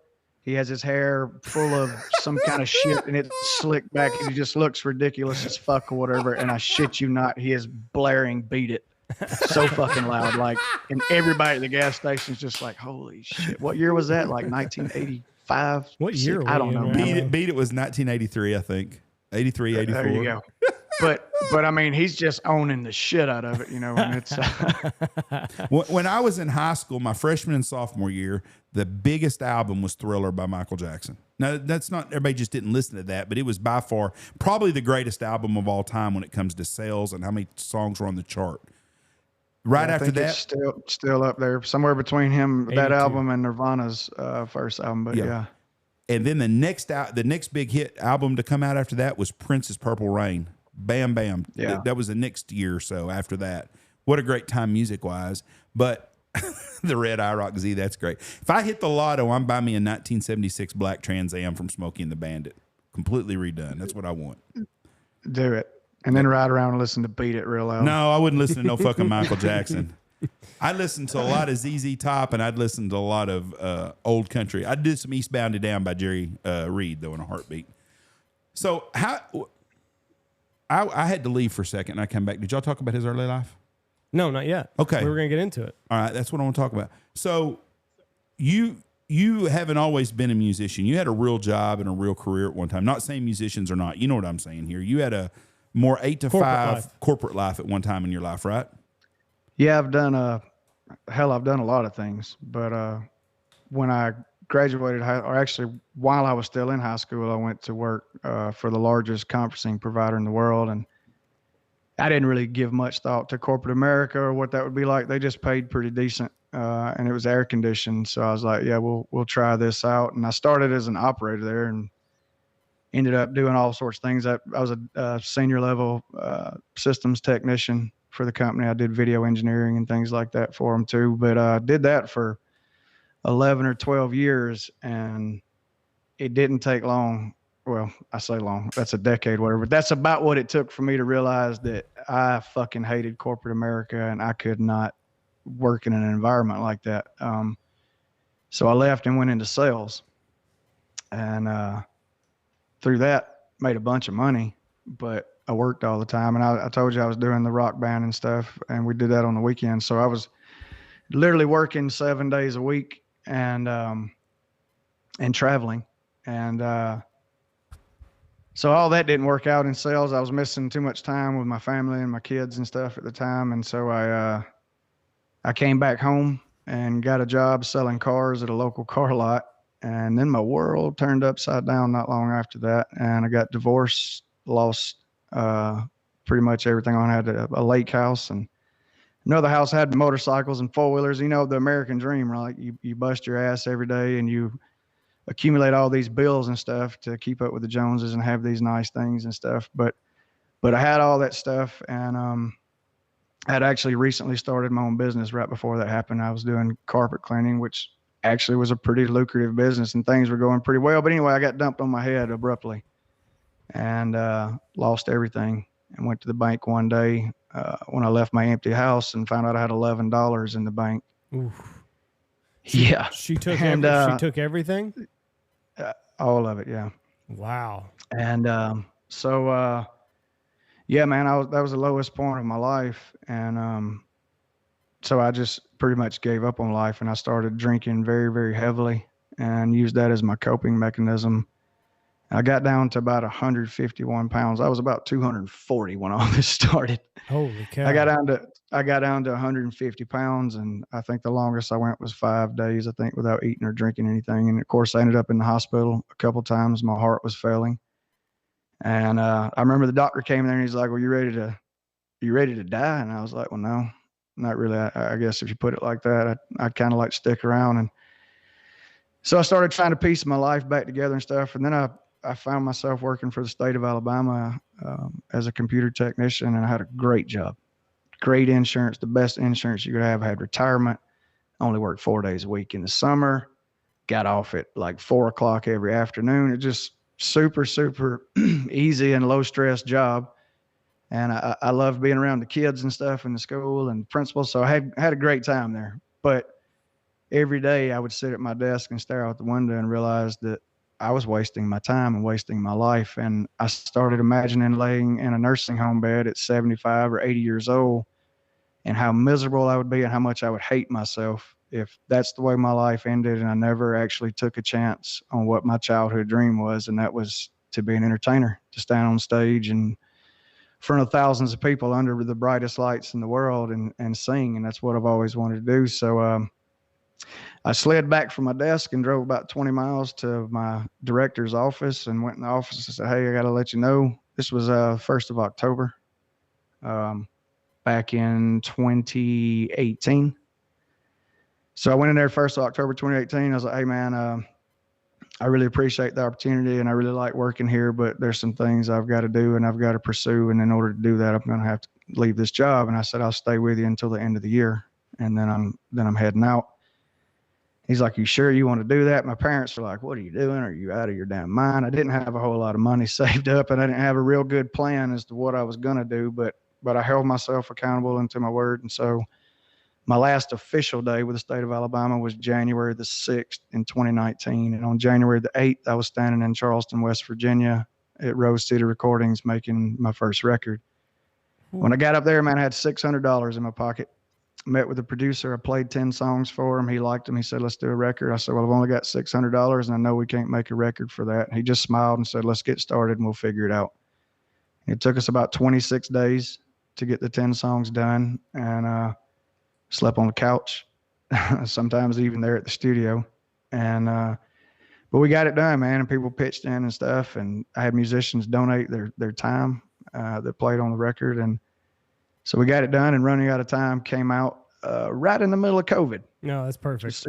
He has his hair full of some kind of shit, and it's slicked back. He just looks ridiculous as fuck or whatever. And I shit you not, he is blaring "Beat It" so fucking loud, like, and everybody at the gas station is just like, "Holy shit!" What year was that? Like 1985.
What year were
I don't
we in,
know.
man?
Beat It was 1983, I think. 83, 84.
There you go. But I mean, he's just owning the shit out of it, you know. And it's
When I was in high school, my freshman and sophomore year, the biggest album was Thriller by Michael Jackson. Now, that's not, everybody just didn't listen to that, but it was by far probably the greatest album of all time when it comes to sales and how many songs were on the chart. Right
I
after
think
that,
it's still up there, somewhere between that
82.
album and Nirvana's first album. But yeah.
and then the next big hit album to come out after that was Prince's Purple Rain. Bam, bam.
Yeah.
That was the next year or so after that. What a great time music-wise. But the red IROC Z, that's great. If I hit the lotto, I'm buying me a 1976 black Trans Am from Smokey and the Bandit. Completely redone. That's what I want.
Do it. And then ride around and listen to "Beat It" real loud.
No, I wouldn't listen to no fucking Michael Jackson. I listened to a lot of ZZ Top, and I'd listen to a lot of old country. I'd do some Eastbound and Down by Jerry Reed, though, in a heartbeat. So I had to leave for a second, and I come back. Did y'all talk about his early life?
No, not yet.
Okay.
We were going to get into it.
All right, that's what I want to talk about. So you haven't always been a musician. You had a real job and a real career at one time. Not saying musicians are not. You know what I'm saying here. You had a more 8 to 5 corporate life at one time in your life, right?
Yeah, I've done a lot of things. But when I graduated, or actually while I was still in high school, I went to work for the largest conferencing provider in the world, and I didn't really give much thought to corporate America or what that would be like. They just paid pretty decent, and it was air conditioned. So I was like, yeah, we'll try this out. And I started as an operator there and ended up doing all sorts of things. I was a senior level systems technician for the company. I did video engineering and things like that for them too. But I did that for 11 or 12 years, and it didn't take long well, I say long, that's a decade, whatever, but that's about what it took for me to realize that I fucking hated corporate America and I could not work in an environment like that. So I left and went into sales, and through that made a bunch of money, but I worked all the time. And I told you I was doing the rock band and stuff, and we did that on the weekends. So I was literally working 7 days a week and traveling. And so all that didn't work out in sales. I was missing too much time with my family and my kids and stuff at the time. And so I came back home and got a job selling cars at a local car lot. And then my world turned upside down not long after that. And I got divorced, lost pretty much everything on. I had a lake house, and another house had motorcycles and four-wheelers. You know, the American dream, right? You bust your ass every day and you accumulate all these bills and stuff to keep up with the Joneses and have these nice things and stuff. But I had all that stuff, and I had actually recently started my own business right before that happened. I was doing carpet cleaning, which actually was a pretty lucrative business, and things were going pretty well. But anyway, I got dumped on my head abruptly and lost everything, and went to the bank one day when I left my empty house and found out I had $11 in the bank.
Oof. She took everything?
All of it, yeah.
Wow.
And so yeah, man, that was the lowest point of my life. And so I just pretty much gave up on life, and I started drinking very, very heavily and used that as my coping mechanism. I got down to about 151 pounds. I was about 240 when all this started.
Holy cow.
I got down to 150 pounds, and I think the longest I went was 5 days, I think, without eating or drinking anything. And of course, I ended up in the hospital a couple of times. My heart was failing. And I remember the doctor came there and he's like, well, you ready to die? And I was like, well, no, not really. I guess if you put it like that, I'd kind of like to stick around. And so I started trying to piece my life back together and stuff. And then I found myself working for the state of Alabama as a computer technician, and I had a great job, great insurance, the best insurance you could have. I had retirement, only worked 4 days a week in the summer, got off at like 4 o'clock every afternoon. It just super, super easy and low stress job. And I loved being around the kids and stuff in the school and principals. So I had a great time there. But every day I would sit at my desk and stare out the window and realize that I was wasting my time and wasting my life. And I started imagining laying in a nursing home bed at 75 or 80 years old and how miserable I would be and how much I would hate myself if that's the way my life ended and I never actually took a chance on what my childhood dream was. And that was to be an entertainer, to stand on stage and in front of thousands of people under the brightest lights in the world and sing. And that's what I've always wanted to do. So, I slid back from my desk and drove about 20 miles to my director's office and went in the office and said, hey, I got to let you know. This was 1st of October back in 2018. So I went in there 1st of October 2018. I was like, hey, man, I really appreciate the opportunity and I really like working here, but there's some things I've got to do and I've got to pursue. And in order to do that, I'm going to have to leave this job. And I said, I'll stay with you until the end of the year. And then I'm heading out. He's like, you sure you want to do that? My parents were like, what are you doing? Are you out of your damn mind? I didn't have a whole lot of money saved up and I didn't have a real good plan as to what I was going to do, but I held myself accountable and to my word. And so my last official day with the state of Alabama was January the 6th in 2019. And on January the 8th, I was standing in Charleston, West Virginia at Rose City Recordings making my first record. When I got up there, man, I had $600 in my pocket. Met with the producer. I played 10 songs for him. He liked them. He said, let's do a record. I said, well, I've only got $600 and I know we can't make a record for that. He just smiled and said, let's get started and we'll figure it out. It took us about 26 days to get the 10 songs done, and slept on the couch, sometimes even there at the studio. And but we got it done, man, and people pitched in and stuff, and I had musicians donate their time that played on the record. And so we got it done, and Running Out of Time came out right in the middle of COVID.
No, that's perfect.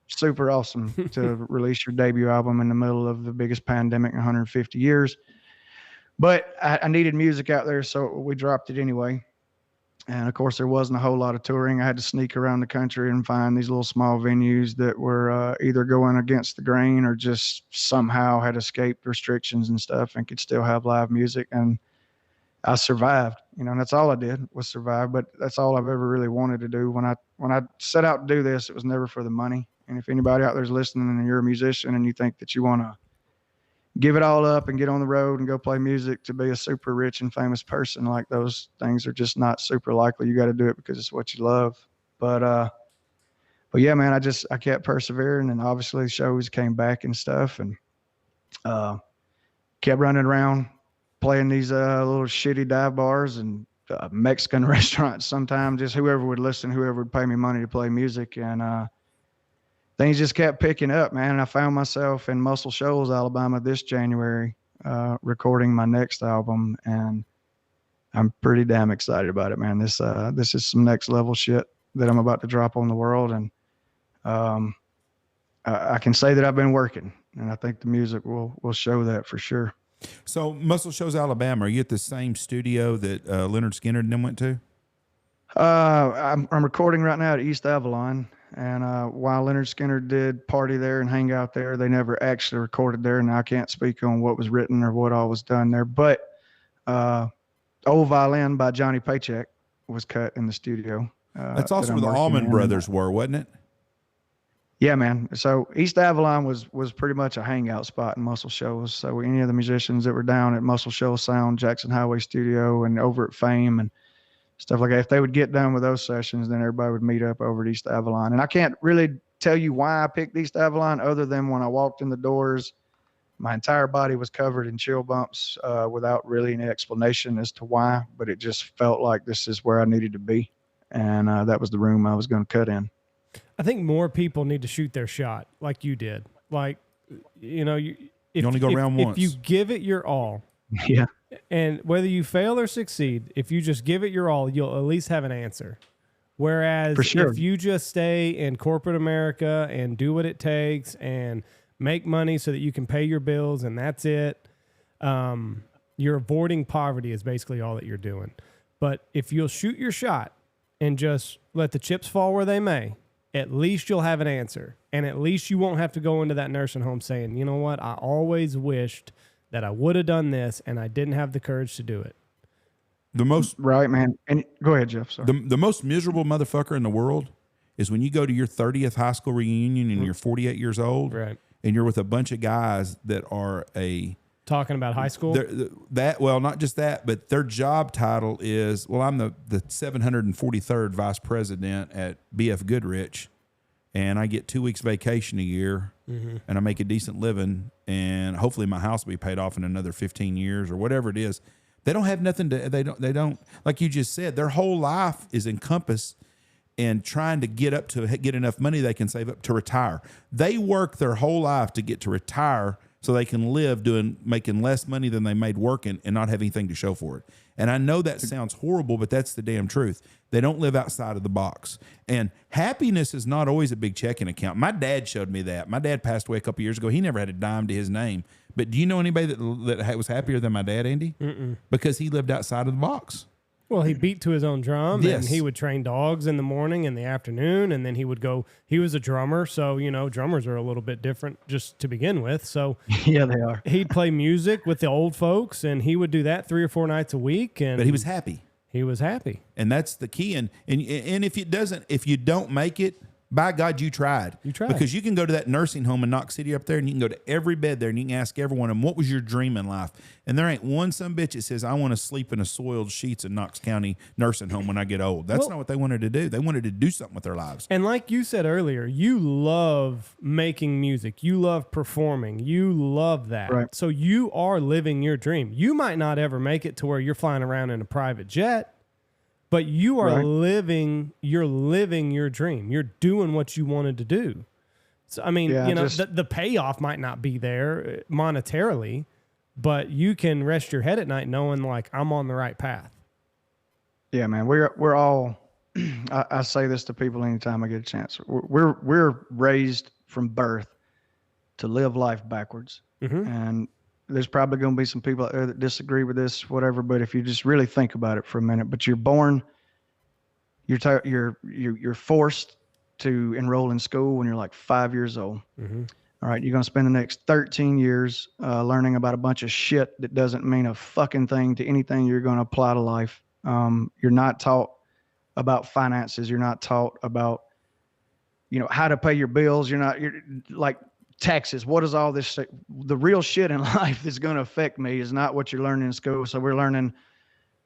Super awesome to release your debut album in the middle of the biggest pandemic in 150 years. But I needed music out there, so we dropped it anyway. And of course, there wasn't a whole lot of touring. I had to sneak around the country and find these little small venues that were either going against the grain or just somehow had escaped restrictions and stuff and could still have live music. And I survived, and that's all I did was survive. But that's all I've ever really wanted to do. When I set out to do this, it was never for the money. And if anybody out there's listening and you're a musician and you think that you want to give it all up and get on the road and go play music to be a super rich and famous person, like, those things are just not super likely. You got to do it because it's what you love. But yeah, man, I kept persevering, and obviously shows came back and stuff, and kept running around playing these little shitty dive bars and Mexican restaurants. Sometimes just whoever would listen, whoever would pay me money to play music. And things just kept picking up, man. And I found myself in Muscle Shoals, Alabama this January, recording my next album. And I'm pretty damn excited about it, man. This is some next level shit that I'm about to drop on the world. And I can say that I've been working, and I think the music will show that for sure.
So Muscle Shoals, Alabama, are you at the same studio that Leonard Skinner and them went to?
I'm recording right now at East Avalon. And while Leonard Skinner did party there and hang out there, they never actually recorded there. And I can't speak on what was written or what all was done there. But Old Violin by Johnny Paycheck was cut in the studio.
That's also where the Allman Brothers were, wasn't it?
Yeah, man. So East Avalon was pretty much a hangout spot in Muscle Shoals. So any of the musicians that were down at Muscle Shoals Sound, Jackson Highway Studio, and over at Fame and stuff like that, if they would get done with those sessions, then everybody would meet up over at East Avalon. And I can't really tell you why I picked East Avalon, other than when I walked in the doors, my entire body was covered in chill bumps without really any explanation as to why. But it just felt like this is where I needed to be. And that was the room I was going to cut in.
I think more people need to shoot their shot like you did. Like, you only go around once. If you give it your all.
Yeah.
And whether you fail or succeed, if you just give it your all, you'll at least have an answer. Whereas if you just stay in corporate America and do what it takes and make money so that you can pay your bills and that's it, you're avoiding poverty is basically all that you're doing. But if you'll shoot your shot and just let the chips fall where they may, at least you'll have an answer. And at least you won't have to go into that nursing home saying, you know what, I always wished that I would have done this and I didn't have the courage to do it.
The most
right, man. And go ahead, Jeff. Sorry.
The most miserable motherfucker in the world is when you go to your 30th high school reunion and you're 48 years old,
right,
and you're with a bunch of guys that are
talking about high school.
Not just that, but their job title is, I'm the 743rd vice president at BF Goodrich, and I get 2 weeks vacation a year, and I make a decent living, and hopefully my house will be paid off in another 15 years or whatever it is. They don't have nothing to, they don't, like you just said, their whole life is encompassed in trying to get enough money they can save up to retire. They work their whole life to get to retire so they can live making less money than they made working and not have anything to show for it. And I know that sounds horrible, but that's the damn truth. They don't live outside of the box. And happiness is not always a big checking account. My dad showed me that. My dad passed away a couple years ago. He never had a dime to his name. But do you know anybody that was happier than my dad, Andy?
Mm-mm.
Because he lived outside of the box.
Well, he beat to his own drum,
yes,
and he would train dogs in the morning and the afternoon, and then he would go. He was a drummer, so drummers are a little bit different just to begin with. So
yeah, they are.
He'd play music with the old folks, and he would do that 3 or 4 nights a week.
But he was happy.
He was happy,
and that's the key. And if you don't make it, by God, you tried.
You tried.
Because you can go to that nursing home in Knox City up there, and you can go to every bed there, and you can ask every one of them, what was your dream in life? And there ain't one some bitch that says, I want to sleep in a soiled sheets in Knox County nursing home when I get old. That's not what they wanted to do. They wanted to do something with their lives.
And like you said earlier, you love making music. You love performing. You love that.
Right.
So you are living your dream. You might not ever make it to where you're flying around in a private jet, but you are living your dream. You're doing what you wanted to do. So, I mean, the payoff might not be there monetarily, but you can rest your head at night knowing like I'm on the right path.
Yeah, man, we're all, I say this to people anytime I get a chance. We're raised from birth to live life backwards.
Mm-hmm.
And there's probably going to be some people out there that disagree with this, whatever. But if you just really think about it for a minute, but you're born you're forced to enroll in school when you're like 5 years old.
Mm-hmm.
All right, you're going to spend the next 13 years learning about a bunch of shit that doesn't mean a fucking thing to anything you're going to apply to life. You're not taught about finances. You're not taught about, how to pay your bills. You're like taxes. What is all this? The real shit in life that's going to affect me is not what you're learning in school. So we're learning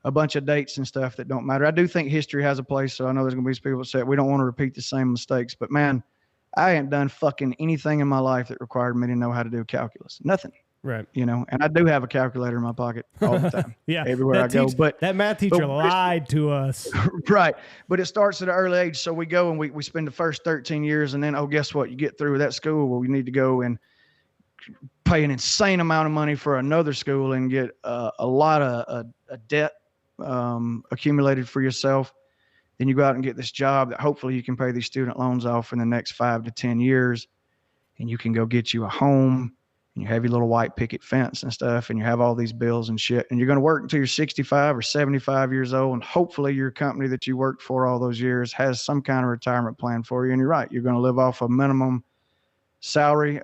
a bunch of dates and stuff that don't matter. I do think history has a place. So I know there's going to be people that say we don't want to repeat the same mistakes, but man, I ain't done fucking anything in my life that required me to know how to do calculus. Nothing.
Right.
And I do have a calculator in my pocket all the time.
Yeah.
Everywhere I go. But
that math teacher lied to us.
Right. But it starts at an early age. So we go and we spend the first 13 years and then, guess what? You get through that school where we need to go and pay an insane amount of money for another school and get a lot of debt accumulated for yourself. Then you go out and get this job that hopefully you can pay these student loans off in the next 5 to 10 years. And you can go get you a home and you have your little white picket fence and stuff. And you have all these bills and shit. And you're going to work until you're 65 or 75 years old. And hopefully your company that you worked for all those years has some kind of retirement plan for you. And you're right. You're going to live off a minimum salary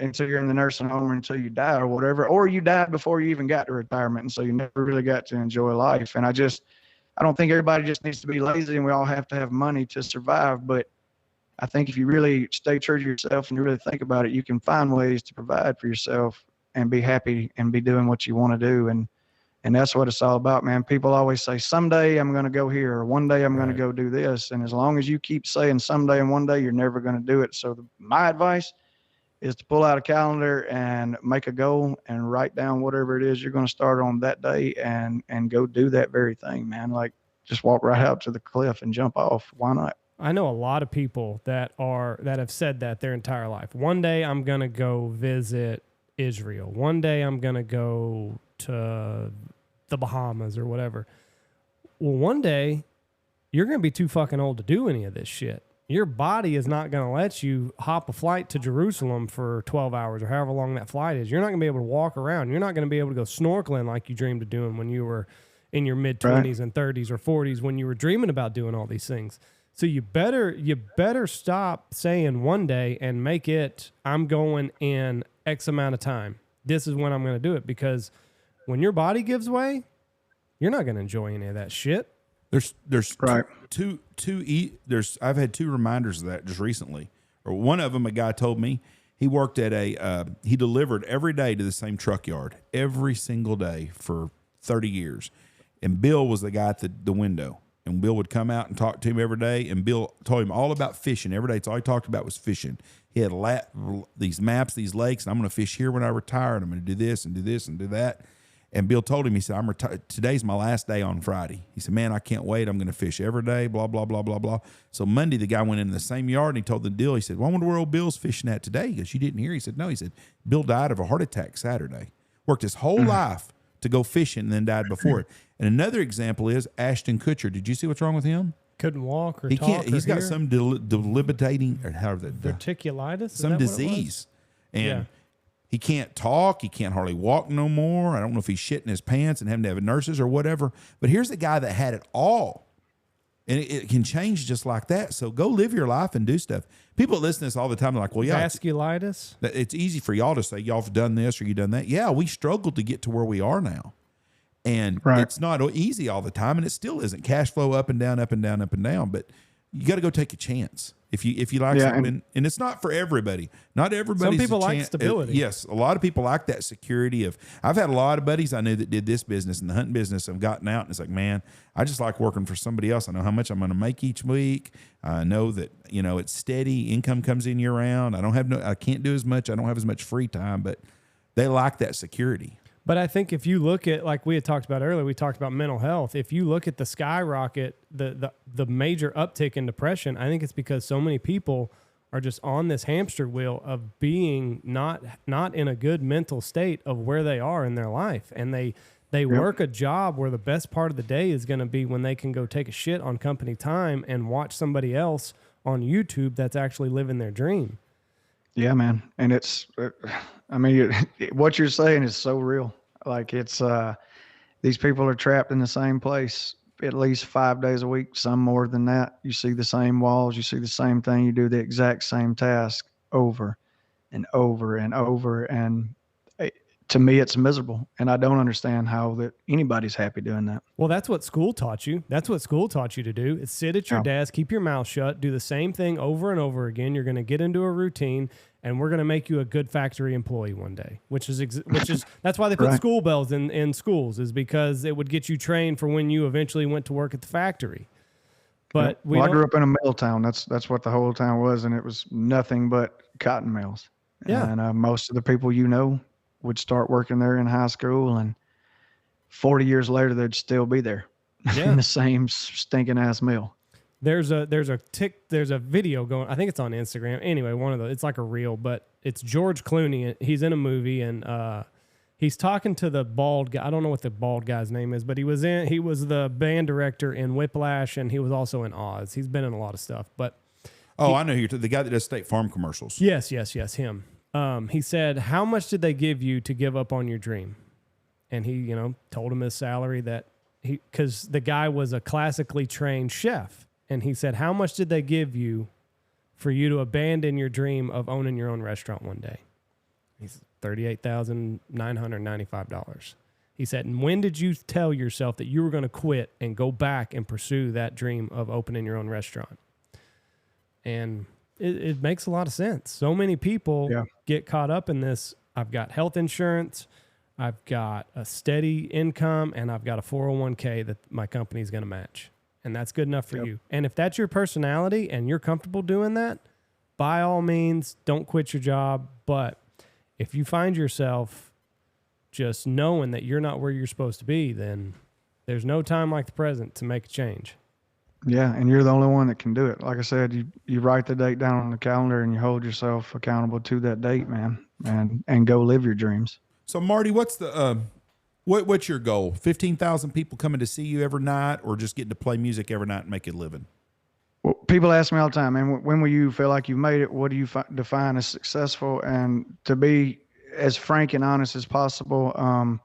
until you're in the nursing home or until you die or whatever. Or you died before you even got to retirement. And so you never really got to enjoy life. And I don't think everybody just needs to be lazy and we all have to have money to survive. But I think if you really stay true to yourself and you really think about it, you can find ways to provide for yourself and be happy and be doing what you want to do. And that's what it's all about, man. People always say, someday I'm going to go here or one day I'm going to go do this. And as long as you keep saying someday and one day, you're never going to do it. So my advice is to pull out a calendar and make a goal and write down whatever it is you're going to start on that day and go do that very thing, man. Like just walk right out to the cliff and jump off. Why not?
I know a lot of people that have said that their entire life. One day I'm going to go visit Israel. One day I'm going to go to the Bahamas or whatever. Well, one day you're going to be too fucking old to do any of this shit. Your body is not going to let you hop a flight to Jerusalem for 12 hours or however long that flight is. You're not going to be able to walk around. You're not going to be able to go snorkeling like you dreamed of doing when you were in your mid-20s and 30s or 40s when you were dreaming about doing all these things. So you better stop saying one day and make it, I'm going in X amount of time. This is when I'm going to do it. Because when your body gives way, you're not going to enjoy any of that shit.
There's
right.
I've had two reminders of that just recently. Or one of them, a guy told me he worked at he delivered every day to the same truck yard every single day for 30 years. And Bill was the guy at the window. And Bill would come out and talk to him every day. And Bill told him all about fishing every day. It's all he talked about was fishing. He had these maps, these lakes, and I'm going to fish here when I retire, and I'm going to do this and do this and do that. And Bill told him, he said, today's my last day on Friday. He said, man, I can't wait. I'm going to fish every day, blah, blah, blah, blah, blah. So Monday, the guy went in the same yard and he told the deal. He said, well, I wonder where old Bill's fishing at today. He goes, you didn't hear? He said, no. He said, Bill died of a heart attack Saturday. Worked his whole life to go fishing and then died before it. And another example is Ashton Kutcher. Did you see what's wrong with him?
Couldn't walk or
he
talk
can't. He's got
hear?
some debilitating, or how that
verticulitis,
some disease, and
yeah.
He can't talk. He can't hardly walk no more. I don't know if he's shitting his pants and having to have nurses or whatever. But here's the guy that had it all. And it can change just like that. So go live your life and do stuff. People listen to this all the time. They're like, well, yeah.
Vasculitis?
It's easy for y'all to say, y'all have done this or you done that. Yeah, we struggled to get to where we are now. And it's not easy all the time. And it still isn't. Cash flow up and down, up and down, up and down. But you got to go take a chance. If you like something, and it's not for everybody. Not everybody.
Some people like stability.
Yes, a lot of people like that security of. I've had a lot of buddies I knew that did this business and the hunting business have gotten out, and it's like, man, I just like working for somebody else. I know how much I'm going to make each week. I know that it's steady. Income comes in year round. I can't do as much. I don't have as much free time, but they like that security.
But I think if you look at, like we had talked about earlier, we talked about mental health. If you look at the skyrocket, the major uptick in depression, I think it's because so many people are just on this hamster wheel of being not in a good mental state of where they are in their life. And they work a job where the best part of the day is going to be when they can go take a shit on company time and watch somebody else on YouTube that's actually living their dream.
Yeah, man. And it's, what you're saying is so real. Like it's, these people are trapped in the same place at least 5 days a week, some more than that. You see the same walls, you see the same thing, you do the exact same task over and over and over. And to me, it's miserable. And I don't understand how that anybody's happy doing that.
Well, that's what school taught you. That's what school taught you to do. Is sit at your desk, keep your mouth shut, do the same thing over and over again. You're going to get into a routine, and we're going to make you a good factory employee one day. Which is that's why they put school bells in schools, is because it would get you trained for when you eventually went to work at the factory. But
I grew up in a mill town. That's what the whole town was, and it was nothing but cotton mills.
Yeah,
and most of the people would start working there in high school, and 40 years later they'd still be there in the same stinking ass mill.
There's a video going, I think it's on Instagram. Anyway, it's like a reel, but it's George Clooney. He's in a movie, and he's talking to the bald guy. I don't know what the bald guy's name is, but he was the band director in Whiplash, and he was also in Oz. He's been in a lot of stuff, but
I know the guy that does State Farm commercials.
Yes, him. He said, "How much did they give you to give up on your dream?" And he, told him his salary because the guy was a classically trained chef. And he said, "How much did they give you for you to abandon your dream of owning your own restaurant one day?" He's $38,995. He said, "And when did you tell yourself that you were going to quit and go back and pursue that dream of opening your own restaurant?" And it makes a lot of sense. So many people get caught up in this. I've got health insurance, I've got a steady income, and I've got a 401k that my company is going to match. And that's good enough for you. And if that's your personality and you're comfortable doing that, by all means, don't quit your job. But if you find yourself just knowing that you're not where you're supposed to be, then there's no time like the present to make a change.
Yeah, and you're the only one that can do it. Like I said, you write the date down on the calendar and you hold yourself accountable to that date, man, and go live your dreams.
So, Marty, what's the what's your goal? 15,000 people coming to see you every night, or just getting to play music every night and make a living?
Well, people ask me all the time, man, when will you feel like you've made it? What do you define as successful? And to be as frank and honest as possible,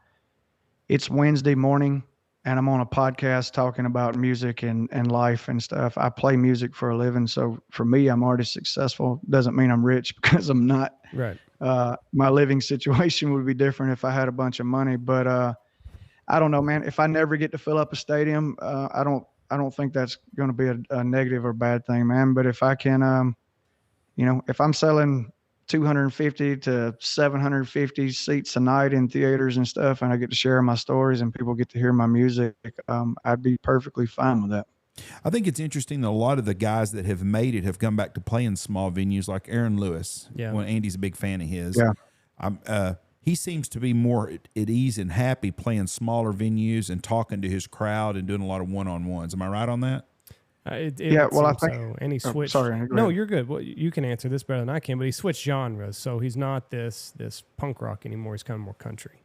it's Wednesday morning, and I'm on a podcast talking about music and life and stuff. I play music for a living. So for me, I'm already successful. Doesn't mean I'm rich, because I'm not.
Right.
My living situation would be different if I had a bunch of money. But I don't know, man. If I never get to fill up a stadium, I don't think that's going to be a negative or bad thing, man. But if I can, if I'm selling 250 to 750 seats a night in theaters and stuff, and I get to share my stories and people get to hear my music, I'd be perfectly fine with that.
I think it's interesting that a lot of the guys that have made it have come back to play in small venues, like Aaron Lewis.
Yeah.
When Andy's a big fan of his.
Yeah.
He seems to be more at ease and happy playing smaller venues and talking to his crowd and doing a lot of one-on-ones. Am I right on that?
I think
so. And he switched.
Sorry,
no, you're good. Well, you can answer this better than I can. But he switched genres, so he's not this punk rock anymore. He's kind of more country.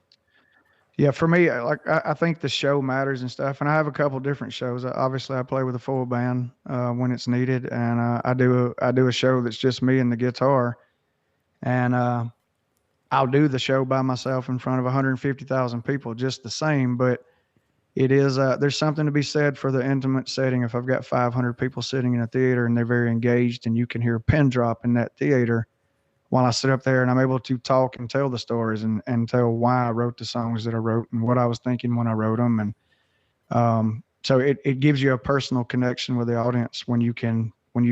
Yeah, for me, I think the show matters and stuff. And I have a couple different shows. Obviously, I play with a full band when it's needed, and I do a show that's just me and the guitar, and I'll do the show by myself in front of 150,000 people, just the same. But it is there's something to be said for the intimate setting. If I've got 500 people sitting in a theater and they're very engaged, and you can hear a pin drop in that theater while I sit up there and I'm able to talk and tell the stories and tell why I wrote the songs that I wrote and what I was thinking when I wrote them. And so it gives you a personal connection with the audience when you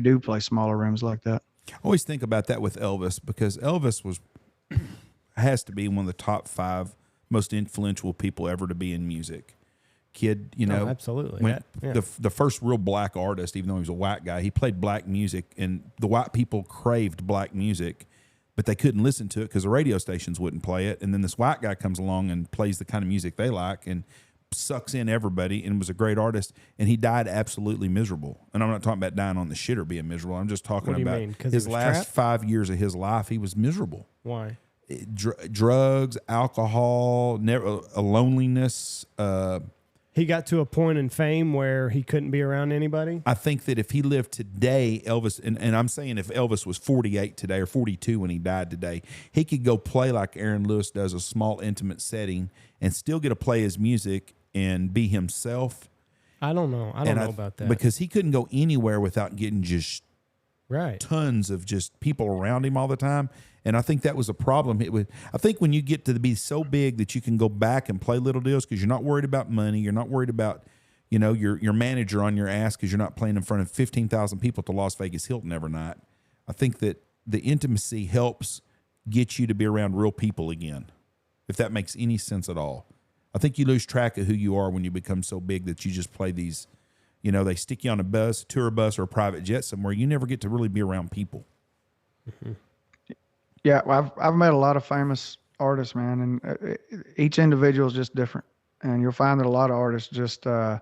do play smaller rooms like that.
I always think about that with Elvis, because Elvis has to be one of the top 5 most influential people ever to be in music. Kid,
absolutely.
The first real black artist, even though he was a white guy, he played black music, and the white people craved black music, but they couldn't listen to it because the radio stations wouldn't play it. And then this white guy comes along and plays the kind of music they like and sucks in everybody, and was a great artist. And he died absolutely miserable. And I'm not talking about dying on the shit or being miserable. I'm just talking about his last 5 years of his life. He was miserable.
Why?
Drugs, alcohol, loneliness.
He got to a point in fame where he couldn't be around anybody.
I think that if he lived today, Elvis, and I'm saying if Elvis was 48 today or 42 when he died today, he could go play like Aaron Lewis does, a small, intimate setting, and still get to play his music and be himself.
I don't know. I don't know about that.
Because he couldn't go anywhere without getting just
right.
tons of just people around him all the time. And I think that was a problem. I think when you get to be so big that you can go back and play little deals because you're not worried about money, you're not worried about, your manager on your ass because you're not playing in front of 15,000 people at the Las Vegas Hilton every night. I think that the intimacy helps get you to be around real people again, if that makes any sense at all. I think you lose track of who you are when you become so big that you just play these, they stick you on a bus, tour bus, or a private jet somewhere. You never get to really be around people.
Mm-hmm.
Yeah, well, I've met a lot of famous artists, man, and each individual is just different. And you'll find that a lot of artists just are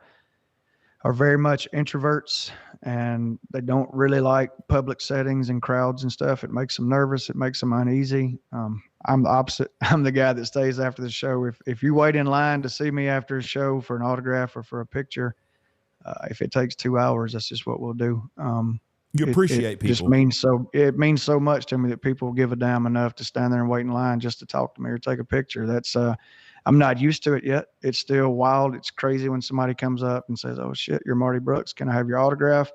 very much introverts, and they don't really like public settings and crowds and stuff. It makes them nervous. It makes them uneasy. I'm the opposite. I'm the guy that stays after the show. If you wait in line to see me after a show for an autograph or for a picture, if it takes 2 hours, that's just what we'll do.
You appreciate people.
It means so much to me that people give a damn enough to stand there and wait in line just to talk to me or take a picture. That's I'm not used to it yet. It's still wild. It's crazy when somebody comes up and says, "Oh shit, you're MarDe Brooks. Can I have your autograph?"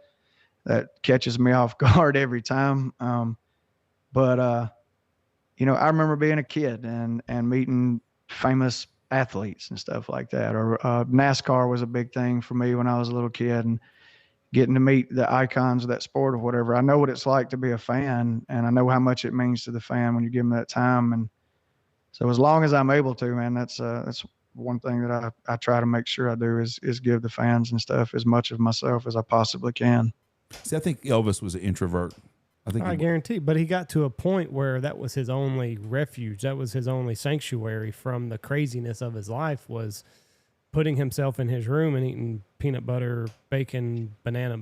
That catches me off guard every time. But I remember being a kid and meeting famous athletes and stuff like that. Or NASCAR was a big thing for me when I was a little kid, and getting to meet the icons of that sport or whatever. I know what it's like to be a fan, and I know how much it means to the fan when you give them that time. And so as long as I'm able to, man, that's one thing that I try to make sure I do is give the fans and stuff as much of myself as I possibly can.
See, I think Elvis was an introvert.
I guarantee, but he got to a point where that was his only refuge. That was his only sanctuary from the craziness of his life, was putting himself in his room and eating peanut butter, bacon, banana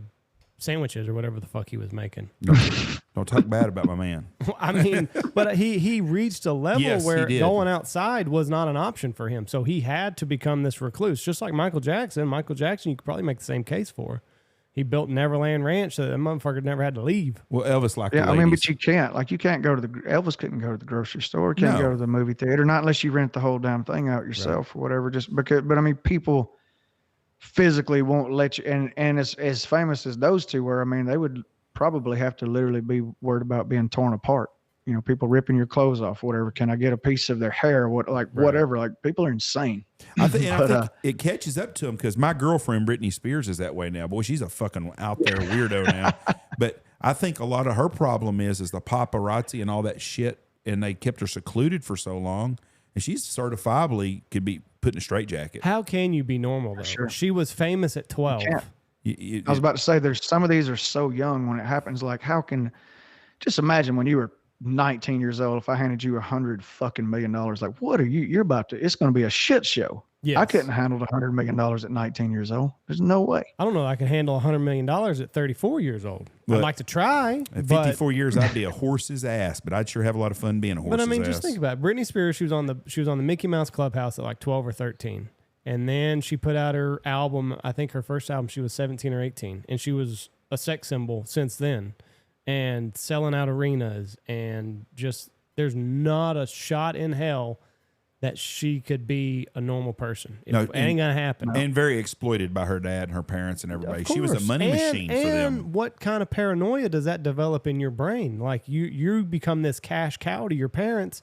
sandwiches or whatever the fuck he was making.
Don't talk bad about my man.
I mean, but he reached a level where going outside was not an option for him. So he had to become this recluse, just like Michael Jackson. Michael Jackson, you could probably make the same case for. He built Neverland Ranch so that motherfucker never had to leave.
Well, Elvis liked the
ladies.
I mean,
but you can't. Like, you can't go to Elvis couldn't go to the grocery store. Can't go to the movie theater. Not unless you rent the whole damn thing out yourself or whatever. Just because, but I mean, people physically won't let you. And as famous as those two were, I mean, they would probably have to literally be worried about being torn apart. People ripping your clothes off, whatever. Can I get a piece of their hair? Whatever. Like, people are insane.
I think it catches up to them because my girlfriend, Britney Spears, is that way now. Boy, she's a fucking out there weirdo now. But I think a lot of her problem is the paparazzi and all that shit, and they kept her secluded for so long. And she's certifiably could be put in a straitjacket.
How can you be normal, though? Sure. She was famous at 12.
I was about to say, there's some of these are so young when it happens. Like, just imagine when you were 19 years old, if I handed you $100 fucking million, like, what are you're about to, it's going to be a shit show. Yes. I couldn't handle $100 million at 19 years old. There's no way.
I don't know. I can handle $100 million at 34 years old. Well, I'd like to try.
At 54 years, I'd be a horse's ass, but I'd sure have a lot of fun being a horse's ass.
But I mean, just think about it. Britney Spears, she was on the Mickey Mouse Clubhouse at like 12 or 13. And then she put out her album. I think her first album, she was 17 or 18. And she was a sex symbol since then. And selling out arenas, and just there's not a shot in hell that she could be a normal person. It ain't gonna happen.
And very exploited by her dad and her parents and everybody. She was a money machine for them.
And what kind of paranoia does that develop in your brain? Like you become this cash cow to your parents,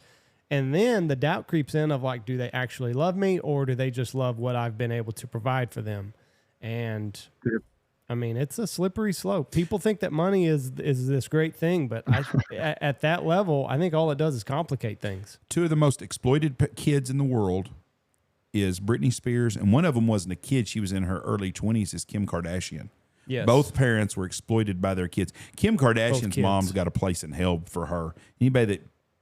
and then the doubt creeps in of like, do they actually love me, or do they just love what I've been able to provide for them? And I mean, it's a slippery slope. People think that money is this great thing, but at that level, I think all it does is complicate things.
Two of the most exploited kids in the world is Britney Spears, and one of them wasn't a kid. She was in her early 20s, is Kim Kardashian.
Yes.
Both parents were exploited by their kids. Kim Kardashian's mom's got a place in hell for her. Anybody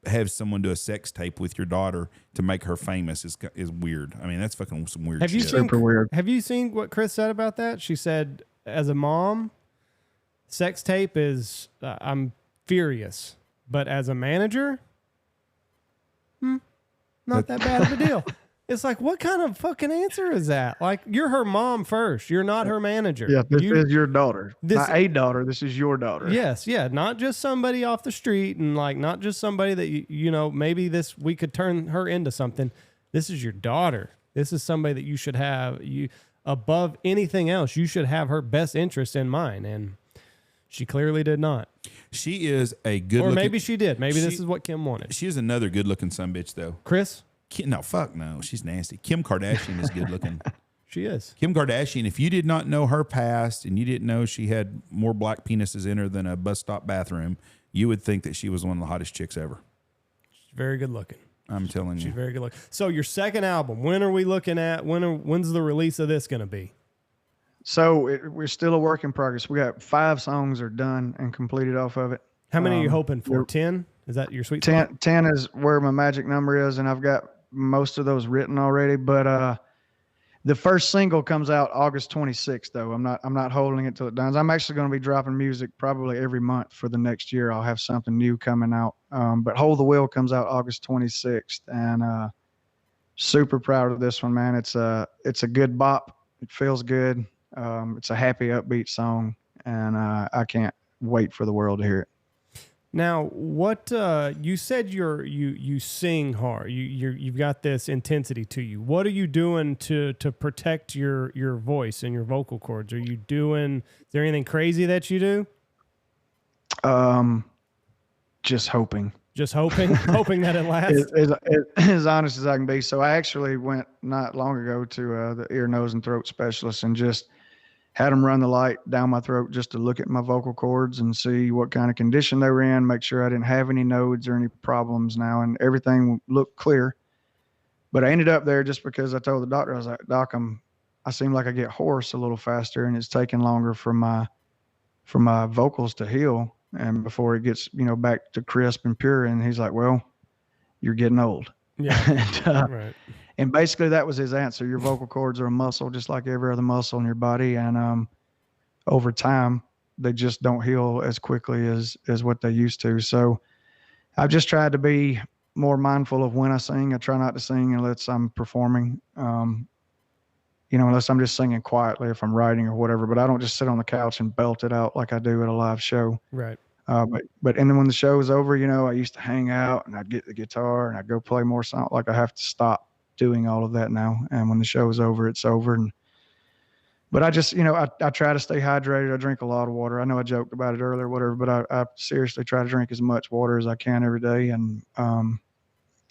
that has someone do a sex tape with your daughter to make her famous is weird. I mean, that's fucking some weird shit.
Super weird.
Have you seen what Chris said about that? She said, as a mom, sex tape is, I'm furious. But as a manager, not that bad of a deal. It's like, what kind of fucking answer is that? Like, you're her mom first. You're not her manager.
Yeah, this is your daughter. Not a daughter. This is your daughter.
Yes, yeah. Not just somebody off the street, and like not just somebody that, maybe we could turn her into something. This is your daughter. This is somebody that you should have. above anything else. You should have her best interest in mind. And she clearly did not.
She is a good
Or maybe she did. Maybe this is what Kim wanted.
She is another good looking sumbitch, though.
Chris?
No, fuck no. She's nasty. Kim Kardashian is good looking.
She is.
Kim Kardashian, if you did not know her past and you didn't know she had more black penises in her than a bus stop bathroom, you would think that she was one of the hottest chicks ever.
She's very good looking.
I'm telling you.
She's very good looking. So your second album, when are we looking at? When's the release of this going to be?
So we're still a work in progress. We got 5 songs are done and completed off of it.
How many are you hoping for? 10? Is that your sweet
10,
spot?
10 is where my magic number is, and I've got most of those written already. But the first single comes out August 26th, though. I'm not holding it till it does. I'm actually going to be dropping music probably every month for the next year. I'll have something new coming out. But Hold the Wheel comes out August 26th, and super proud of this one, man. It's a good bop. It feels good. It's a happy, upbeat song, and I can't wait for the world to hear it.
Now, what you said you sing hard. You've got this intensity to you. What are you doing to protect your voice and your vocal cords? Is there anything crazy that you do?
Just hoping.
Just hoping that it lasts.
As honest as I can be. So I actually went not long ago to the ear, nose, and throat specialist and just had them run the light down my throat just to look at my vocal cords and see what kind of condition they were in, make sure I didn't have any nodes or any problems now, and everything looked clear. But I ended up there just because I told the doctor, I was like, Doc, I seem like I get hoarse a little faster, and it's taking longer for my vocals to heal and before it gets, back to crisp and pure. And he's like, well, you're getting old.
Yeah.
and,
right.
And basically that was his answer. Your vocal cords are a muscle, just like every other muscle in your body. And over time, they just don't heal as quickly as what they used to. So I've just tried to be more mindful of when I sing. I try not to sing unless I'm performing, unless I'm just singing quietly, if I'm writing or whatever. But I don't just sit on the couch and belt it out like I do at a live show.
Right.
But and then when the show is over, I used to hang out and I'd get the guitar and I'd go play more songs. Like I have to stop doing all of that now. And when the show is over, it's over. But I just, I try to stay hydrated. I drink a lot of water. I know I joked about it earlier, whatever, but I seriously try to drink as much water as I can every day. And,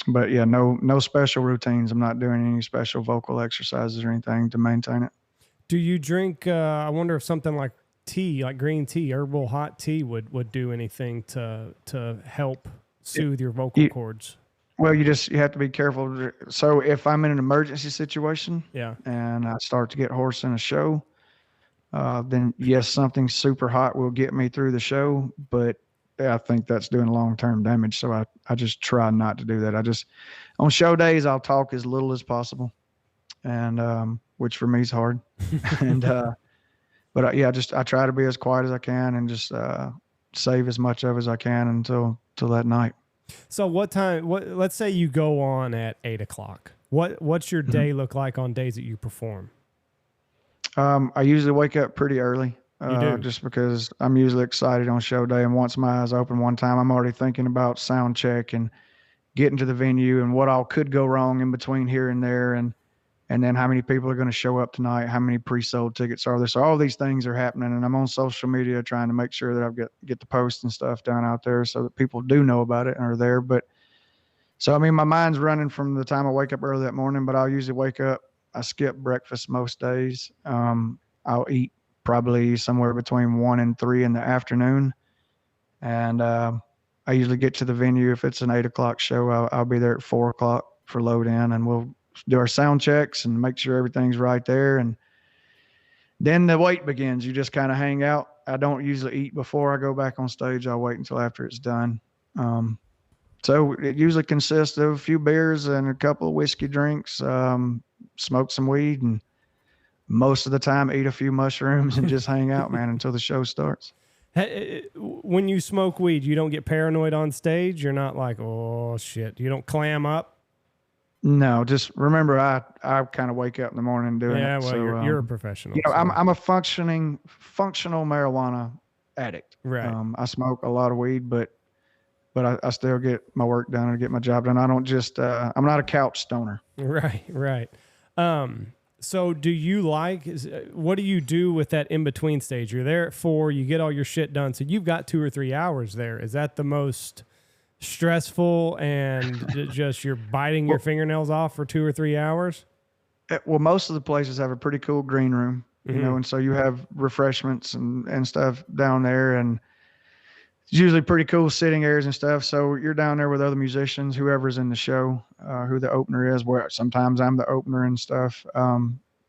but yeah, no special routines. I'm not doing any special vocal exercises or anything to maintain it.
Do you drink, I wonder if something like tea, like green tea, herbal hot tea would do anything to help soothe your vocal cords?
Well, you have to be careful. So if I'm in an emergency situation,
yeah,
and I start to get hoarse in a show, then yes, something super hot will get me through the show. But I think that's doing long-term damage. So I just try not to do that. On show days, I'll talk as little as possible, and which for me is hard. And but I try to be as quiet as I can and just save as much of as I can until that night.
So let's say you go on at 8:00. What's your day look like on days that you perform?
I usually wake up pretty early,
You do?
just because I'm usually excited on show day. And once my eyes open one time, I'm already thinking about sound check and getting to the venue and what all could go wrong in between here and there. And then how many people are going to show up tonight? How many pre-sold tickets are there? So all these things are happening, and I'm on social media trying to make sure that I get the posts and stuff done out there so that people do know about it and are there. But so, my mind's running from the time I wake up early that morning, but I'll usually wake up. I skip breakfast most days. I'll eat probably somewhere between 1 and 3 in the afternoon. And I usually get to the venue. If it's an 8:00 show, I'll be there at 4:00 for load in, and we'll do our sound checks and make sure everything's right there. And then the wait begins. You just kind of hang out. I don't usually eat before I go back on stage. I'll wait until after it's done. So it usually consists of a few beers and a couple of whiskey drinks, smoke some weed, and most of the time eat a few mushrooms and just hang out, man, until the show starts.
When you smoke weed, you don't get paranoid on stage? You're not like, oh, shit. You don't clam up?
No, just remember, I kind of wake up in the morning doing it.
Yeah, well,
so,
you're a professional. So.
I'm a functional marijuana addict.
Right.
I smoke a lot of weed, but I still get my work done and get my job done. I don't just, I'm not a couch stoner.
Right. So do you what do you do with that in-between stage? You're there at 4, you get all your shit done. So you've got 2 or 3 hours there. Is that the most stressful and just you're biting your fingernails off for 2 or 3 hours?
Well, most of the places have a pretty cool green room, you know, and so you have refreshments and stuff down there, and it's usually pretty cool sitting areas and stuff. So you're down there with other musicians, whoever's in the show, who the opener is, where sometimes I'm the opener and stuff.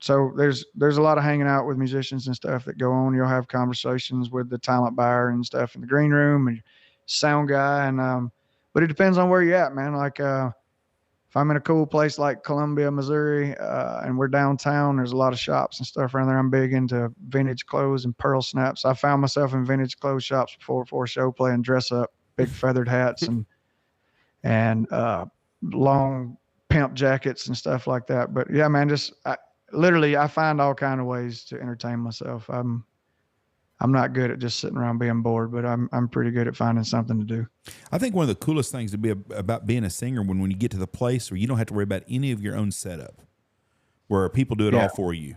So there's a lot of hanging out with musicians and stuff that go on. You'll have conversations with the talent buyer and stuff in the green room and sound guy. And, but it depends on where you're at, man. Like, if I'm in a cool place like Columbia, Missouri, and we're downtown, there's a lot of shops and stuff around there. I'm big into vintage clothes and pearl snaps. I found myself in vintage clothes shops before a show, playing dress up, big feathered hats and long pimp jackets and stuff like that. But yeah, man, I find all kind of ways to entertain myself. I'm not good at just sitting around being bored, but I'm pretty good at finding something to do.
I think one of the coolest things to be about being a singer when you get to the place where you don't have to worry about any of your own setup, where people do it all for you.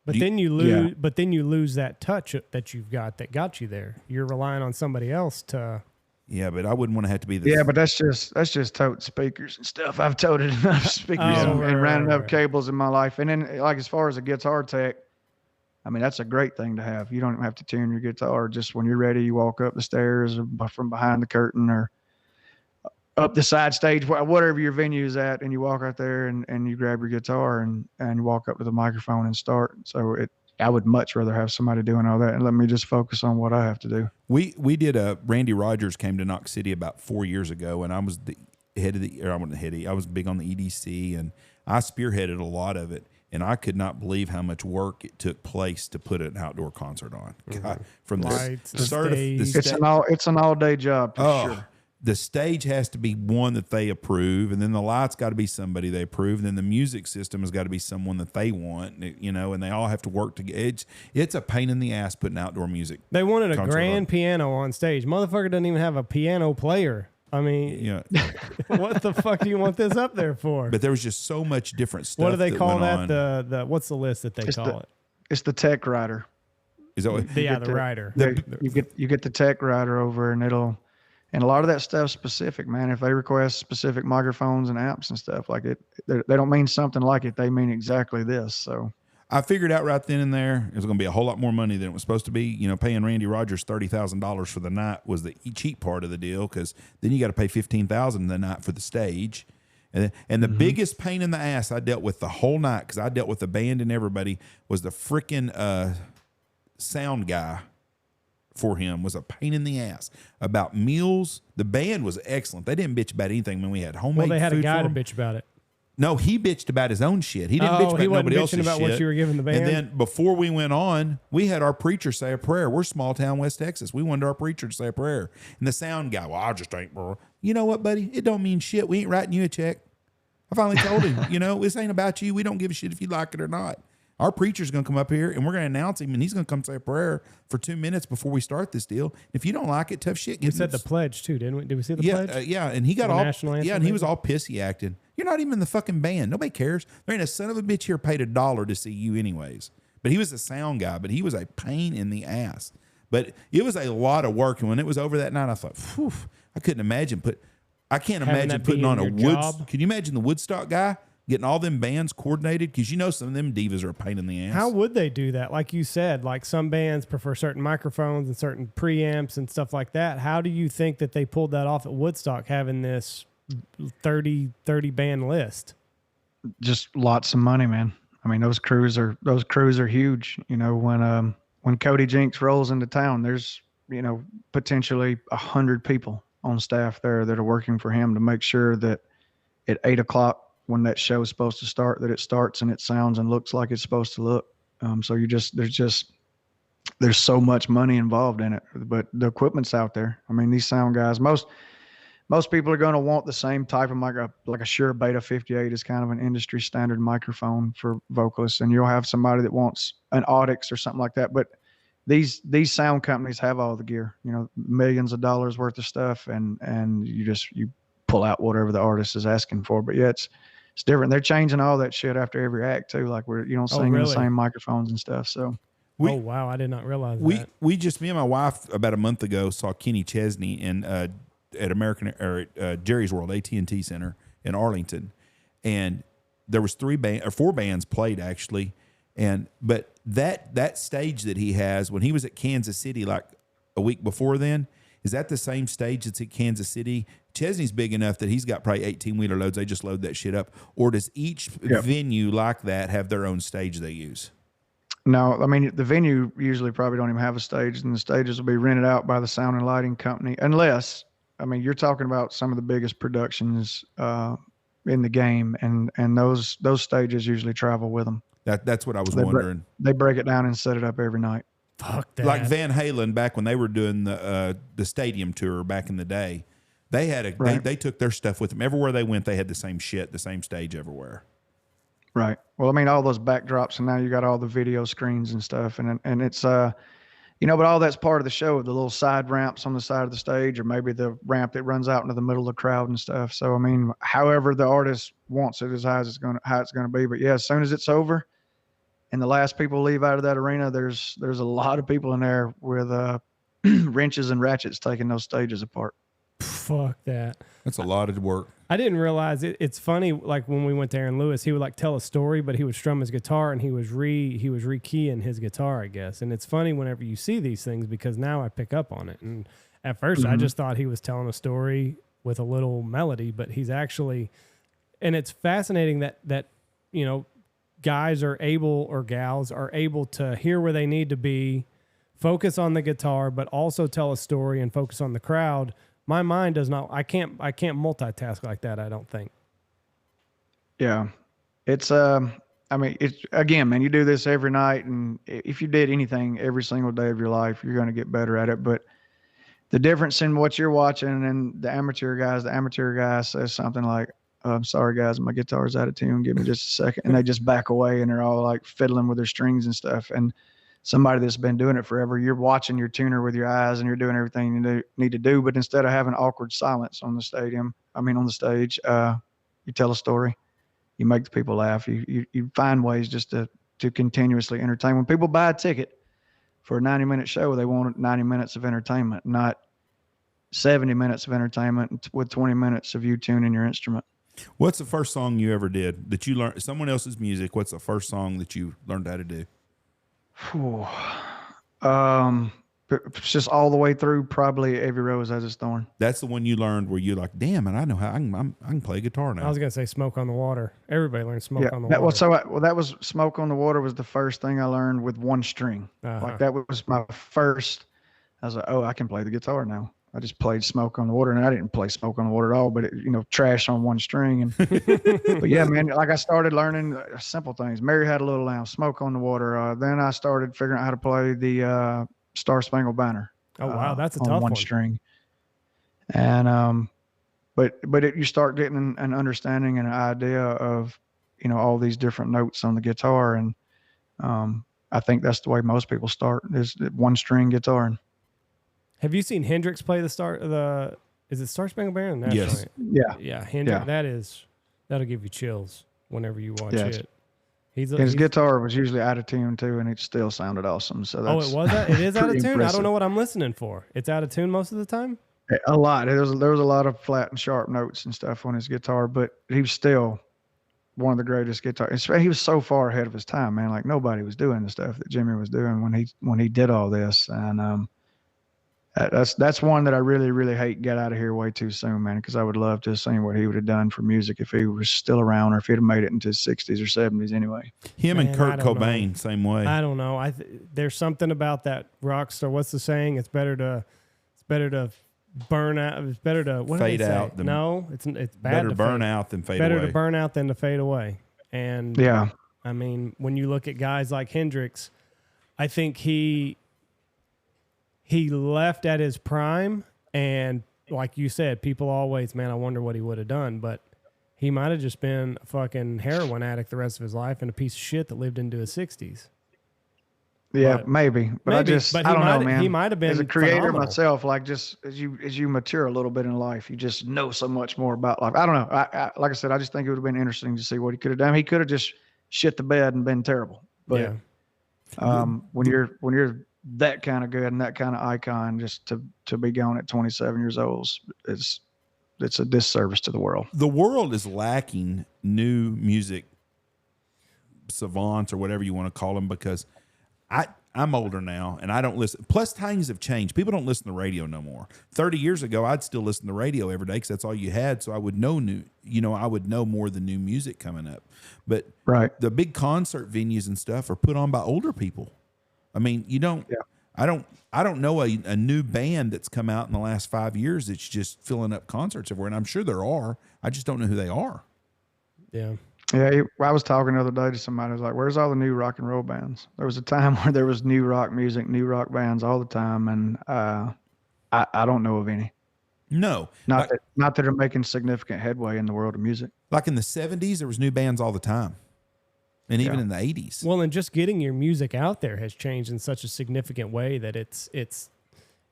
But then you lose that touch that you've got that got you there. You're relying on somebody else to.
Yeah, but I wouldn't want to have to be this.
Yeah, but that's just toting speakers and stuff. I've toted enough speakers and ran enough cables in my life. And then, like, as far as a guitar tech, I mean, that's a great thing to have. You don't even have to tune your guitar. Just when you're ready, you walk up the stairs or from behind the curtain or up the side stage, whatever your venue is at, and you walk out there and you grab your guitar and you walk up to the microphone and start. So I would much rather have somebody doing all that and let me just focus on what I have to do.
We did Randy Rogers came to Knox City about 4 years ago, and I was the head of I was big on the EDC, and I spearheaded a lot of it. And I could not believe how much work it took place to put an outdoor concert on. God, from
Lights,
the start of the
it's an all day job for sure.
The stage has to be one that they approve, and then the lights got to be somebody they approve, and then the music system has got to be someone that they want, you know, and they all have to work together. It's a pain in the ass putting outdoor music.
They wanted a grand piano on stage. Motherfucker doesn't even have a piano player. I mean,
yeah.
What the fuck do you want this up there for?
But there was just so much different stuff.
What do they call that? The what's the list that they call it?
It's the tech rider.
Is that what?
The rider.
You get the tech rider over, and and a lot of that stuff's specific, man. If they request specific microphones and amps and stuff like it, they don't mean something like it. They mean exactly this. So
I figured out right then and there it was going to be a whole lot more money than it was supposed to be. You know, paying Randy Rogers $30,000 for the night was the cheap part of the deal, because then you got to pay $15,000 the night for the stage. And the biggest pain in the ass I dealt with the whole night, because I dealt with the band and everybody, was the freaking sound guy for him was a pain in the ass about meals. The band was excellent. They didn't bitch about anything when we had homemade food.
Well, they had a guy to
for them.
bitch about it.
No, he bitched about his own shit. He didn't bitch about nobody else's
about
shit.
What you were giving the band.
And then before we went on, we had our preacher say a prayer. We're small town West Texas. We wanted our preacher to say a prayer. And the sound guy, well, I just ain't, bro. You know what, buddy? It don't mean shit. We ain't writing you a check. I finally told him, you know, this ain't about you. We don't give a shit if you like it or not. Our preacher's going to come up here, and we're going to announce him, and he's going to come say a prayer for 2 minutes before we start this deal. If you don't like it, tough shit.
We said the pledge too, didn't we? Did we see the pledge?
Yeah, and he got all
national anthem,
and he was all pissy acting. You're not even in the fucking band. Nobody cares. There ain't a son of a bitch here paid $1 to see you anyways. But he was the sound guy, but he was a pain in the ass. But it was a lot of work, and when it was over that night, I thought, phew, I couldn't imagine I can't imagine putting on a Woodstock. Can you imagine the Woodstock guy getting all them bands coordinated? Because you know some of them divas are a pain in the ass.
How would they do that? Like you said, like some bands prefer certain microphones and certain preamps and stuff like that. How do you think that they pulled that off at Woodstock, having this 30 band list? Just
lots of money, man. I mean, those crews are huge. You know, when Cody Jinks rolls into town, there's, you know, potentially 100 people on staff there that are working for him to make sure that at 8 o'clock when that show is supposed to start, that it starts and it sounds and looks like it's supposed to look. So there's so much money involved in it, but the equipment's out there. I mean, these sound guys, most people are going to want the same type of like a Shure Beta 58 is kind of an industry standard microphone for vocalists. And you'll have somebody that wants an Audix or something like that. But these sound companies have all the gear, you know, millions of dollars worth of stuff. And you pull out whatever the artist is asking for. But yeah, it's different. They're changing all that shit after every act too. Like you don't sing in the
really?
same microphones and stuff. So
We-
oh wow, I did not realize
We
that.
we just me and my wife about a month ago saw Kenny Chesney in at American or at Jerry's World AT&T Center in Arlington, and there was 4 bands played actually, but that stage that he has when he was at Kansas City like a week before then, is that the same stage that's at Kansas City? Chesney's big enough that he's got probably 18-wheeler loads. They just load that shit up, or does each venue like that have their own stage they use?
no, I mean, the venue usually probably don't even have a stage, and the stages will be rented out by the sound and lighting company. Unless, I mean, you're talking about some of the biggest productions in the game, and those stages usually travel with them.
That's what I was wondering.
They break it down and set it up every night.
Fuck that.
Like Van Halen back when they were doing the stadium tour back in the day, they had they took their stuff with them everywhere they went. They had the same shit, the same stage everywhere.
Right. Well, I mean, all those backdrops, and now you got all the video screens and stuff, and it's you know, but all that's part of the show. The little side ramps on the side of the stage, or maybe the ramp that runs out into the middle of the crowd and stuff. So, I mean, however the artist wants it is how it's gonna be. But yeah, as soon as it's over, and the last people leave out of that arena, there's a lot of people in there with wrenches and ratchets taking those stages apart.
Fuck that.
That's a lot of work.
I didn't realize it. It's funny, like when we went to Aaron Lewis, he would like tell a story, but he would strum his guitar and he was rekeying his guitar, I guess. And it's funny whenever you see these things because now I pick up on it. And at first I just thought he was telling a story with a little melody, but he's actually, and it's fascinating that you know, guys are able, or gals are able to hear where they need to be, focus on the guitar, but also tell a story and focus on the crowd. My mind does not. I can't multitask like that. I don't think.
Yeah, it's I mean, it's again, man. You do this every night, and if you did anything every single day of your life, you're going to get better at it. But the difference in what you're watching and the amateur guy says something like, "I'm sorry, guys, my guitar's out of tune. Give me just a second," and they just back away, and they're all like fiddling with their strings and stuff. And somebody that's been doing it forever, you're watching your tuner with your eyes and you're doing everything you need to do. But instead of having awkward silence on the stage, you tell a story, you make the people laugh. You find ways just to continuously entertain. When people buy a ticket for a 90-minute show, they want 90 minutes of entertainment, not 70 minutes of entertainment with 20 minutes of you tuning your instrument.
What's the first song you ever did that you learned someone else's music? What's the first song that you learned how to do?
It's just all the way through. Probably Every Rose Has Its Thorn.
That's the one you learned where you're like, damn, and I know how I can play guitar now.
I was gonna say Smoke on the Water. Everybody learns Smoke on the
Water.
Water.
That was Smoke on the Water was the first thing I learned with one string. Like that was my first. I was like, oh, I can play the guitar now. I just played Smoke on the Water, and I didn't play Smoke on the Water at all, but it, trash on one string. And but yeah, man, like I started learning simple things. Mary Had a Little Lamb, Smoke on the Water. Then I started figuring out how to play the Star Spangled Banner.
Oh wow, that's a tough
on one
one.
string. And you start getting an understanding and an idea of all these different notes on the guitar, and I think that's the way most people start is one string guitar.
Have you seen Hendrix play is it Star Spangled Banner?
Yes.
Right?
Yeah. Hendrix. Yeah. That'll give you chills whenever you watch it.
His guitar was usually out of tune too, and it still sounded awesome. So that's
it is out of tune.
Impressive.
I don't know what I'm listening for. It's out of tune most of the time.
A lot. There was a lot of flat and sharp notes and stuff on his guitar, but he was still one of the greatest guitarists. He was so far ahead of his time, man. Like nobody was doing the stuff that Jimmy was doing when he did all this, and that's one that I really, really hate get out of here way too soon, man, because I would love to have seen what he would have done for music if he was still around, or if he'd have made it into his 60s or 70s anyway.
Him and Kurt Cobain, same way.
I don't know. There's something about that rock star. What's the saying? It's better to burn out. It's better to
fade out.
It's bad
better
to
burn out than fade away.
Better to burn out than to fade away. And
yeah,
I mean, when you look at guys like Hendrix, I think he left at his prime, and like you said, people always, man, I wonder what he would have done, but he might have just been a fucking heroin addict the rest of his life and a piece of shit that lived into his 60s.
Yeah,
But
maybe, but I
maybe, but
I don't know,
he
man.
might have been
As a creator
phenomenal.
myself, like just as you mature a little bit in life, you just know so much more about life. I don't know. Like I said, I just think it would have been interesting to see what he could have done. He could have just shit the bed and been terrible. But when you're that kind of good and that kind of icon, just to be gone at 27 years old, it's a disservice to the world.
The world is lacking new music savants or whatever you want to call them, because I'm older now and I don't listen. Plus, times have changed. People don't listen to the radio no more. 30 years ago, I'd still listen to the radio every day because that's all you had. So I would know I would know more of the new music coming up. But the big concert venues and stuff are put on by older people. I mean, I don't know a new band that's come out in the last 5 years that's just filling up concerts everywhere. And I'm sure there are. I just don't know who they are.
Yeah.
Yeah, I was talking the other day to somebody. I was like, "Where's all the new rock and roll bands?" There was a time where there was new rock music, new rock bands all the time, and I don't know of any.
No,
not that they're making significant headway in the world of music.
Like in the 70s, there was new bands all the time, and even in the 80s.
Well, and just getting your music out there has changed in such a significant way that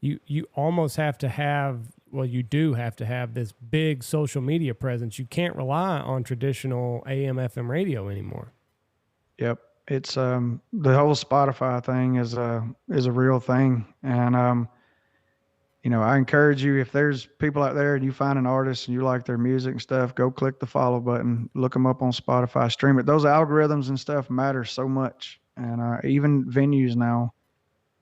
you almost have to have. Well, you do have to have this big social media presence. You can't rely on traditional AM, FM radio anymore.
Yep. It's the whole Spotify thing is a real thing. And I encourage you, if there's people out there and you find an artist and you like their music and stuff, go click the follow button, look them up on Spotify, stream it. Those algorithms and stuff matter so much. And even venues now,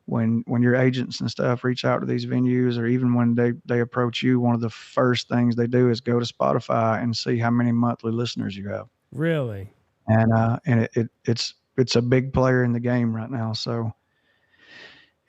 when your agents and stuff reach out to these venues, or even when they approach you, one of the first things they do is go to Spotify and see how many monthly listeners you have.
Really?
And it's a big player in the game right now. So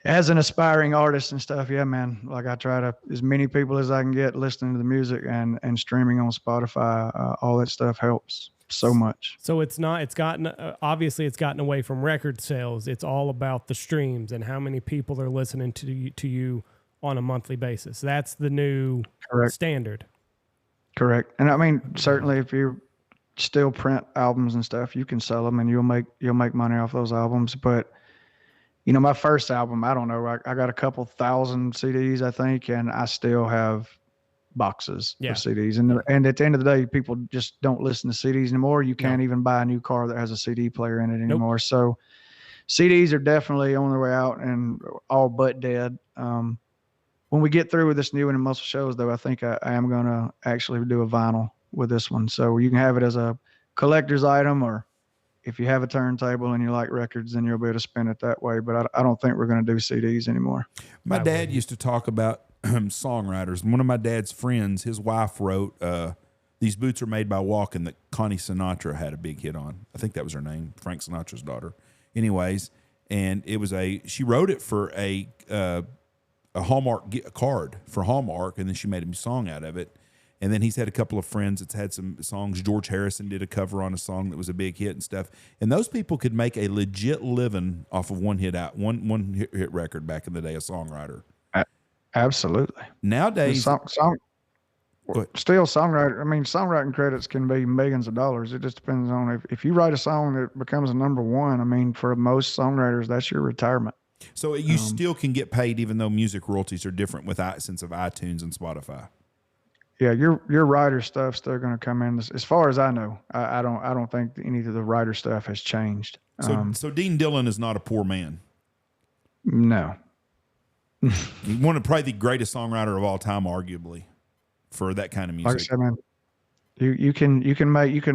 as an aspiring artist and stuff, yeah, man, like I try to, as many people as I can get listening to the music and streaming on Spotify, all that stuff helps so much.
So it's gotten away from record sales. It's all about the streams and how many people are listening to you on a monthly basis. That's the new standard.
Correct. And I mean, certainly if you still print albums and stuff, you can sell them and you'll make money off those albums. But my first album, I don't know, I got a couple thousand CDs, I think, and I still have boxes of CDs. And at the end of the day, people just don't listen to CDs anymore. You can't even buy a new car that has a CD player in it anymore. Nope. So CDs are definitely on their way out and all but dead. When we get through with this new and muscle shows, though, I think I am going to actually do a vinyl with this one. So you can have it as a collector's item, or if you have a turntable and you like records, then you'll be able to spin it that way. But I don't think we're going to do CDs anymore.
My dad used to talk about songwriters. One of my dad's friends, his wife wrote These Boots Are Made by Walking, that Connie Sinatra had a big hit on. I think that was her name, Frank Sinatra's daughter. Anyways, and she wrote it for a Hallmark card for Hallmark, and then she made a song out of it. And then he's had a couple of friends that's had some songs. George Harrison did a cover on a song that was a big hit and stuff. And those people could make a legit living off of one hit record back in the day, a songwriter.
Absolutely.
Nowadays,
songwriting credits can be millions of dollars. It just depends on if you write a song that becomes a number one. I mean, for most songwriters, that's your retirement.
So you still can get paid, even though music royalties are different with sense of iTunes and Spotify.
Yeah, your writer stuff's still going to come in. As far as I know, I don't think any of the writer stuff has changed.
So Dean Dillon is not a poor man.
No.
One of probably the greatest songwriter of all time, arguably, for that kind of music.
Like I said, man, you can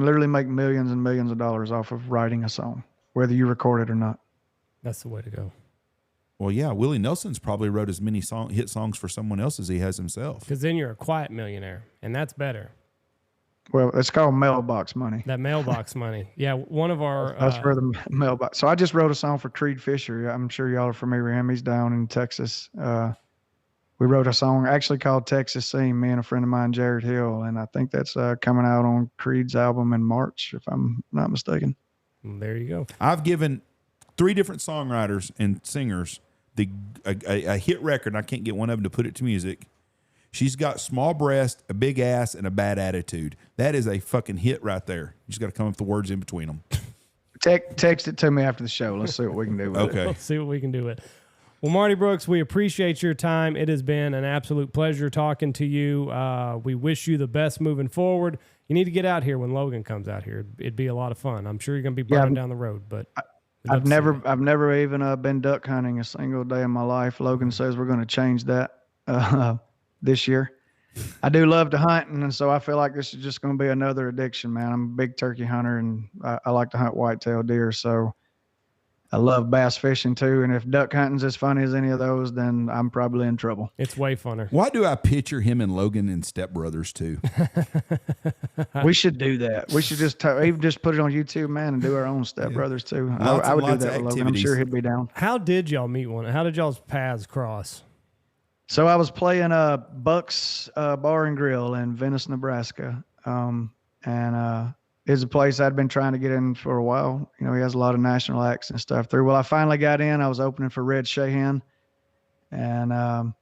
literally make millions and millions of dollars off of writing a song, whether you record it or not.
That's the way to go.
Well, yeah, Willie Nelson's probably wrote as many hit songs for someone else as he has himself.
Because then you're a quiet millionaire, and that's better.
Well, it's called mailbox money.
That mailbox money. Yeah, one of our...
That's for the mailbox. So I just wrote a song for Creed Fisher. I'm sure y'all are familiar with him. He's down in Texas. We wrote a song actually called Texas Scene, me and a friend of mine, Jared Hill, and I think that's coming out on Creed's album in March, if I'm not mistaken.
There you go.
I've given 3 different songwriters and singers a hit record, and I can't get one of them to put it to music. She's got small breast, a big ass, and a bad attitude. That is a fucking hit right there. You just got to come up with the words in between them.
Text it to me after the show. Let's see what we can do with it.
Okay.
Let's see what we can do with it. Well, MarDe Brooks, we appreciate your time. It has been an absolute pleasure talking to you. We wish you the best moving forward. You need to get out here when Logan comes out here. It'd be a lot of fun. I'm sure you're going to be burning down the road, but
I've never even been duck hunting a single day in my life. Logan says we're going to change that this year. I do love to hunt, and so I feel like this is just going to be another addiction, man. I'm a big turkey hunter, and I like to hunt whitetail deer, so I love bass fishing too. And if duck hunting's as funny as any of those, then I'm probably in trouble.
It's way funner.
Why do I picture him and Logan and Step Brothers too?
We should do that. We should even just put it on YouTube, man, and do our own Step Brothers too. I would do that with Logan. I'm sure he'd be down.
How did y'all meet one? How did y'all's paths cross?
So I was playing Buck's Bar and Grill in Venice, Nebraska. It's a place I'd been trying to get in for a while. You know, he has a lot of national acts and stuff through. Well, I finally got in. I was opening for Red Shahan, and a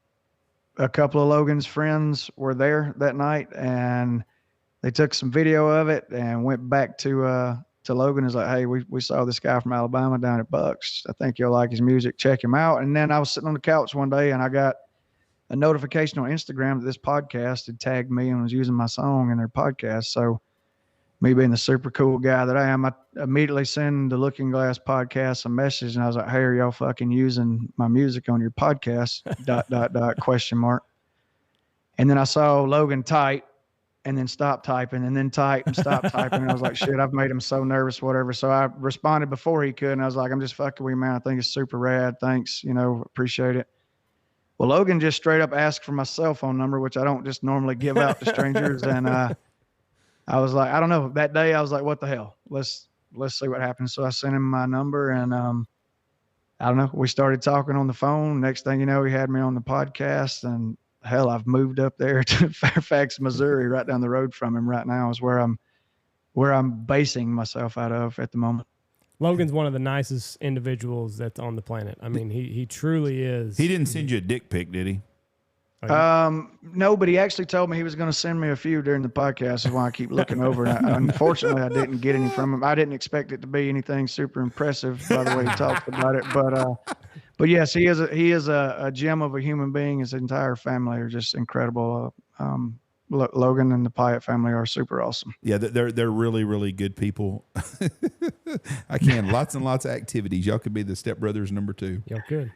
couple of Logan's friends were there that night, and they took some video of it and went back to Logan. Is like, hey, we saw this guy from Alabama down at Buck's. I think you'll like his music. Check him out. And then I was sitting on the couch one day, and I got a notification on Instagram that this podcast had tagged me and was using my song in their podcast. So me being the super cool guy that I am, I immediately send the Looking Glass podcast a message, and I was like, hey, are y'all fucking using my music on your podcast? ... And then I saw Logan type and then stop typing and then type and stop typing. And I was like, shit, I've made him so nervous, whatever. So I responded before he could. And I was like, I'm just fucking with you, man. I think it's super rad. Thanks. You know, appreciate it. Well, Logan just straight up asked for my cell phone number, which I don't just normally give out to strangers. And I was like, I don't know. That day I was like, what the hell? Let's see what happens. So I sent him my number, and I don't know. We started talking on the phone. Next thing you know, he had me on the podcast, and hell, I've moved up there to Fairfax, Missouri, right down the road from him right now is where I'm basing myself out of at the moment.
Logan's one of the nicest individuals that's on the planet. I mean, he truly is.
He didn't send you a dick pic, did he?
No, but he actually told me he was going to send me a few during the podcast. Is why I keep looking over. Unfortunately, I didn't get any from him. I didn't expect it to be anything super impressive by the way he talked about it. But yes, he is a gem of a human being. His entire family are just incredible. Logan and the Pyatt family are super awesome.
Yeah, they're really, really good people. Lots and lots of activities. Y'all could be the Step Brothers number 2.
Y'all could.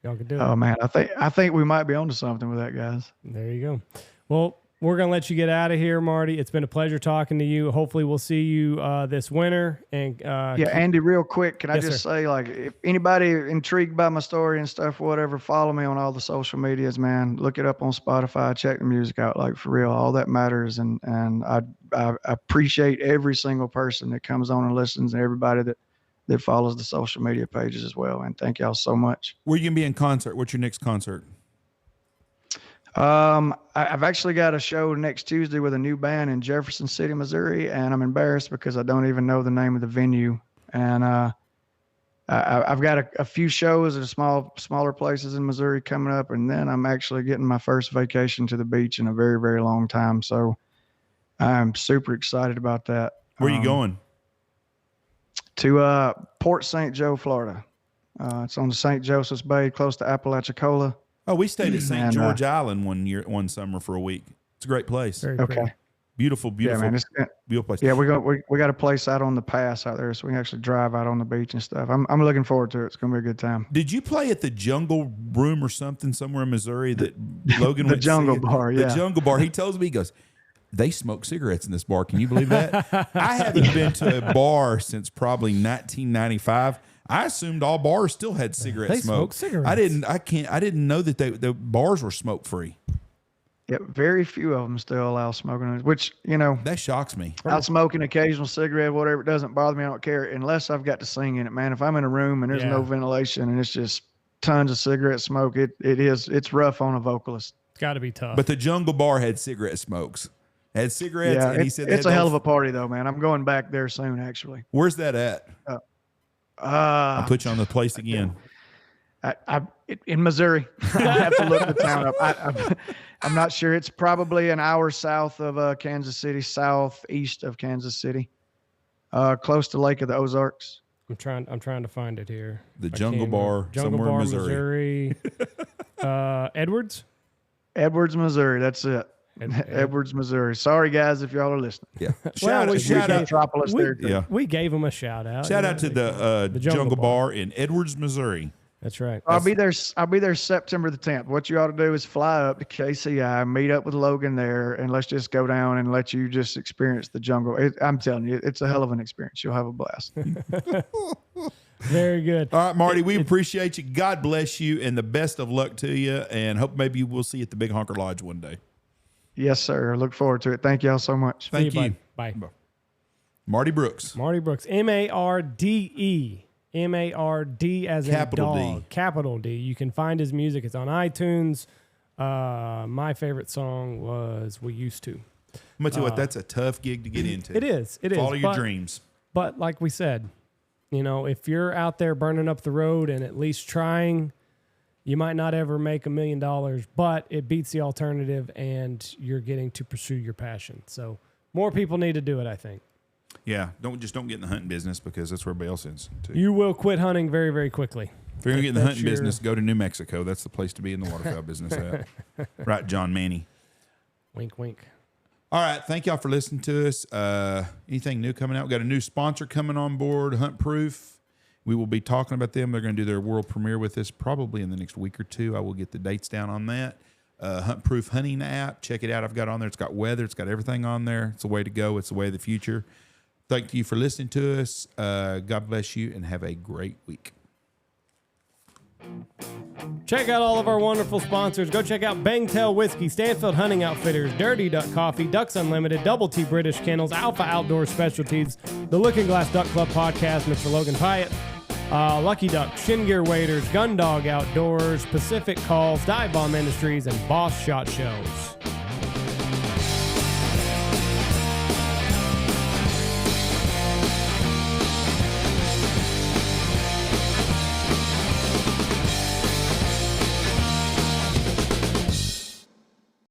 Y'all could do it.
Oh man, I think we might be onto something with that, guys.
There you go. Well, we're gonna let you get out of here, Marty. It's been a pleasure talking to you. Hopefully, we'll see you this winter. And
Andy, real quick, can I
Yes,
just
sir.
say, like, if anybody intrigued by my story and stuff, whatever, follow me on all the social medias, man. Look it up on Spotify. Check the music out, like for real. All that matters, and I appreciate every single person that comes on and listens, and everybody that follows the social media pages as well. And thank y'all so much.
Where you gonna be in concert? What's your next concert?
I've actually got a show next Tuesday with a new band in Jefferson City, Missouri, and I'm embarrassed because I don't even know the name of the venue. And I've got a few shows at smaller places in Missouri coming up, and then I'm actually getting my first vacation to the beach in a very, very long time. So I'm super excited about that.
Where are you going?
To Port St. Joe, Florida. It's on the St. Joseph's Bay, close to Apalachicola.
Oh, we stayed at St.
And,
George Island one summer for a week. It's a great place.
Very
Okay.
cool.
Beautiful,
Yeah, man.
beautiful place.
Yeah, we got a place out on the pass out there, so we can actually drive out on the beach and stuff. I'm looking forward to it. It's gonna be a good time.
Did you play at the Jungle Room or something somewhere in Missouri that Logan
The
went to
Jungle
see?
Bar, yeah.
The Jungle Bar. He tells me, he goes, they smoke cigarettes in this bar. Can you believe that? I haven't been to a bar since probably 1995. I assumed all bars still had cigarette
They
smoke.
smoke cigarettes.
I didn't know that the bars were smoke free.
Yeah, very few of them still allow smoking, which, you know,
That shocks me.
I'll smoke an occasional cigarette, whatever. It doesn't bother me. I don't care unless I've got to sing in it, man. If I'm in a room and there's no ventilation and it's just tons of cigarette smoke, it's rough on a vocalist.
It's got to be tough.
But the Jungle Bar had cigarette smokes. Had cigarettes,
Yeah,
and he said
it's a hell of a party though, man. I'm going back there soon, actually.
Where's that at? I'll put you on the place again.
In Missouri. I have to look the town up. I'm not sure. It's probably an hour south of Kansas City, southeast of Kansas City, close to Lake of the Ozarks.
I'm trying to find it here.
The Jungle Bar, somewhere in Missouri.
Edwards,
Missouri. That's it. Edwards, Missouri. Sorry, guys, if y'all are listening.
Yeah.
Well,
shout out.
Metropolis there, too.
Yeah.
we gave them a shout out.
Shout out to the Jungle Bar in Edwards, Missouri.
That's right.
I'll be there September the 10th. What you ought to do is fly up to KCI, meet up with Logan there, and let's just go down and let you just experience the jungle. I'm telling you, it's a hell of an experience. You'll have a blast.
Very good.
All right, Marty, we appreciate you. God bless you, and the best of luck to you, and hope maybe we'll see you at the Big Honker Lodge one day.
Yes, sir. I look forward to it. Thank y'all so much.
Thank you.
Bye.
MarDe Brooks.
MarDe Brooks. MarDe. MarD as in
Capital
dog.
D.
Capital D. You can find his music. It's on iTunes. My favorite song was We Used To.
I'm going to tell you what, that's a tough gig to get into.
It is.
Follow your dreams.
But like we said, if you're out there burning up the road and at least trying, you might not ever make $1 million, but it beats the alternative and you're getting to pursue your passion. So more people need to do it, I think.
Yeah, don't get in the hunting business because that's where everybody else is too.
You will quit hunting very, very quickly.
If you're going to get in the hunting business, go to New Mexico. That's the place to be in the waterfowl business at. Right, John Manny.
Wink, wink.
All right, thank y'all for listening to us. Anything new coming out? We got a new sponsor coming on board, Hunt Proof. We will be talking about them. They're going to do their world premiere with us probably in the next week or two. I will get the dates down on that. Hunt Proof hunting app. Check it out. I've got it on there. It's got weather. It's got everything on there. It's the way to go. It's the way of the future. Thank you for listening to us. God bless you and have a great week.
Check out all of our wonderful sponsors. Go check out Bangtail Whiskey, Stanfield Hunting Outfitters, Dirty Duck Coffee, Ducks Unlimited, Double T British Kennels, Alpha Outdoor Specialties, the Looking Glass Duck Club Podcast, Mr. Logan Pyatt, Lucky Duck, Shin Gear Waders, Gun Dog Outdoors, Pacific Calls, Dive Bomb Industries, and Boss Shot Shows.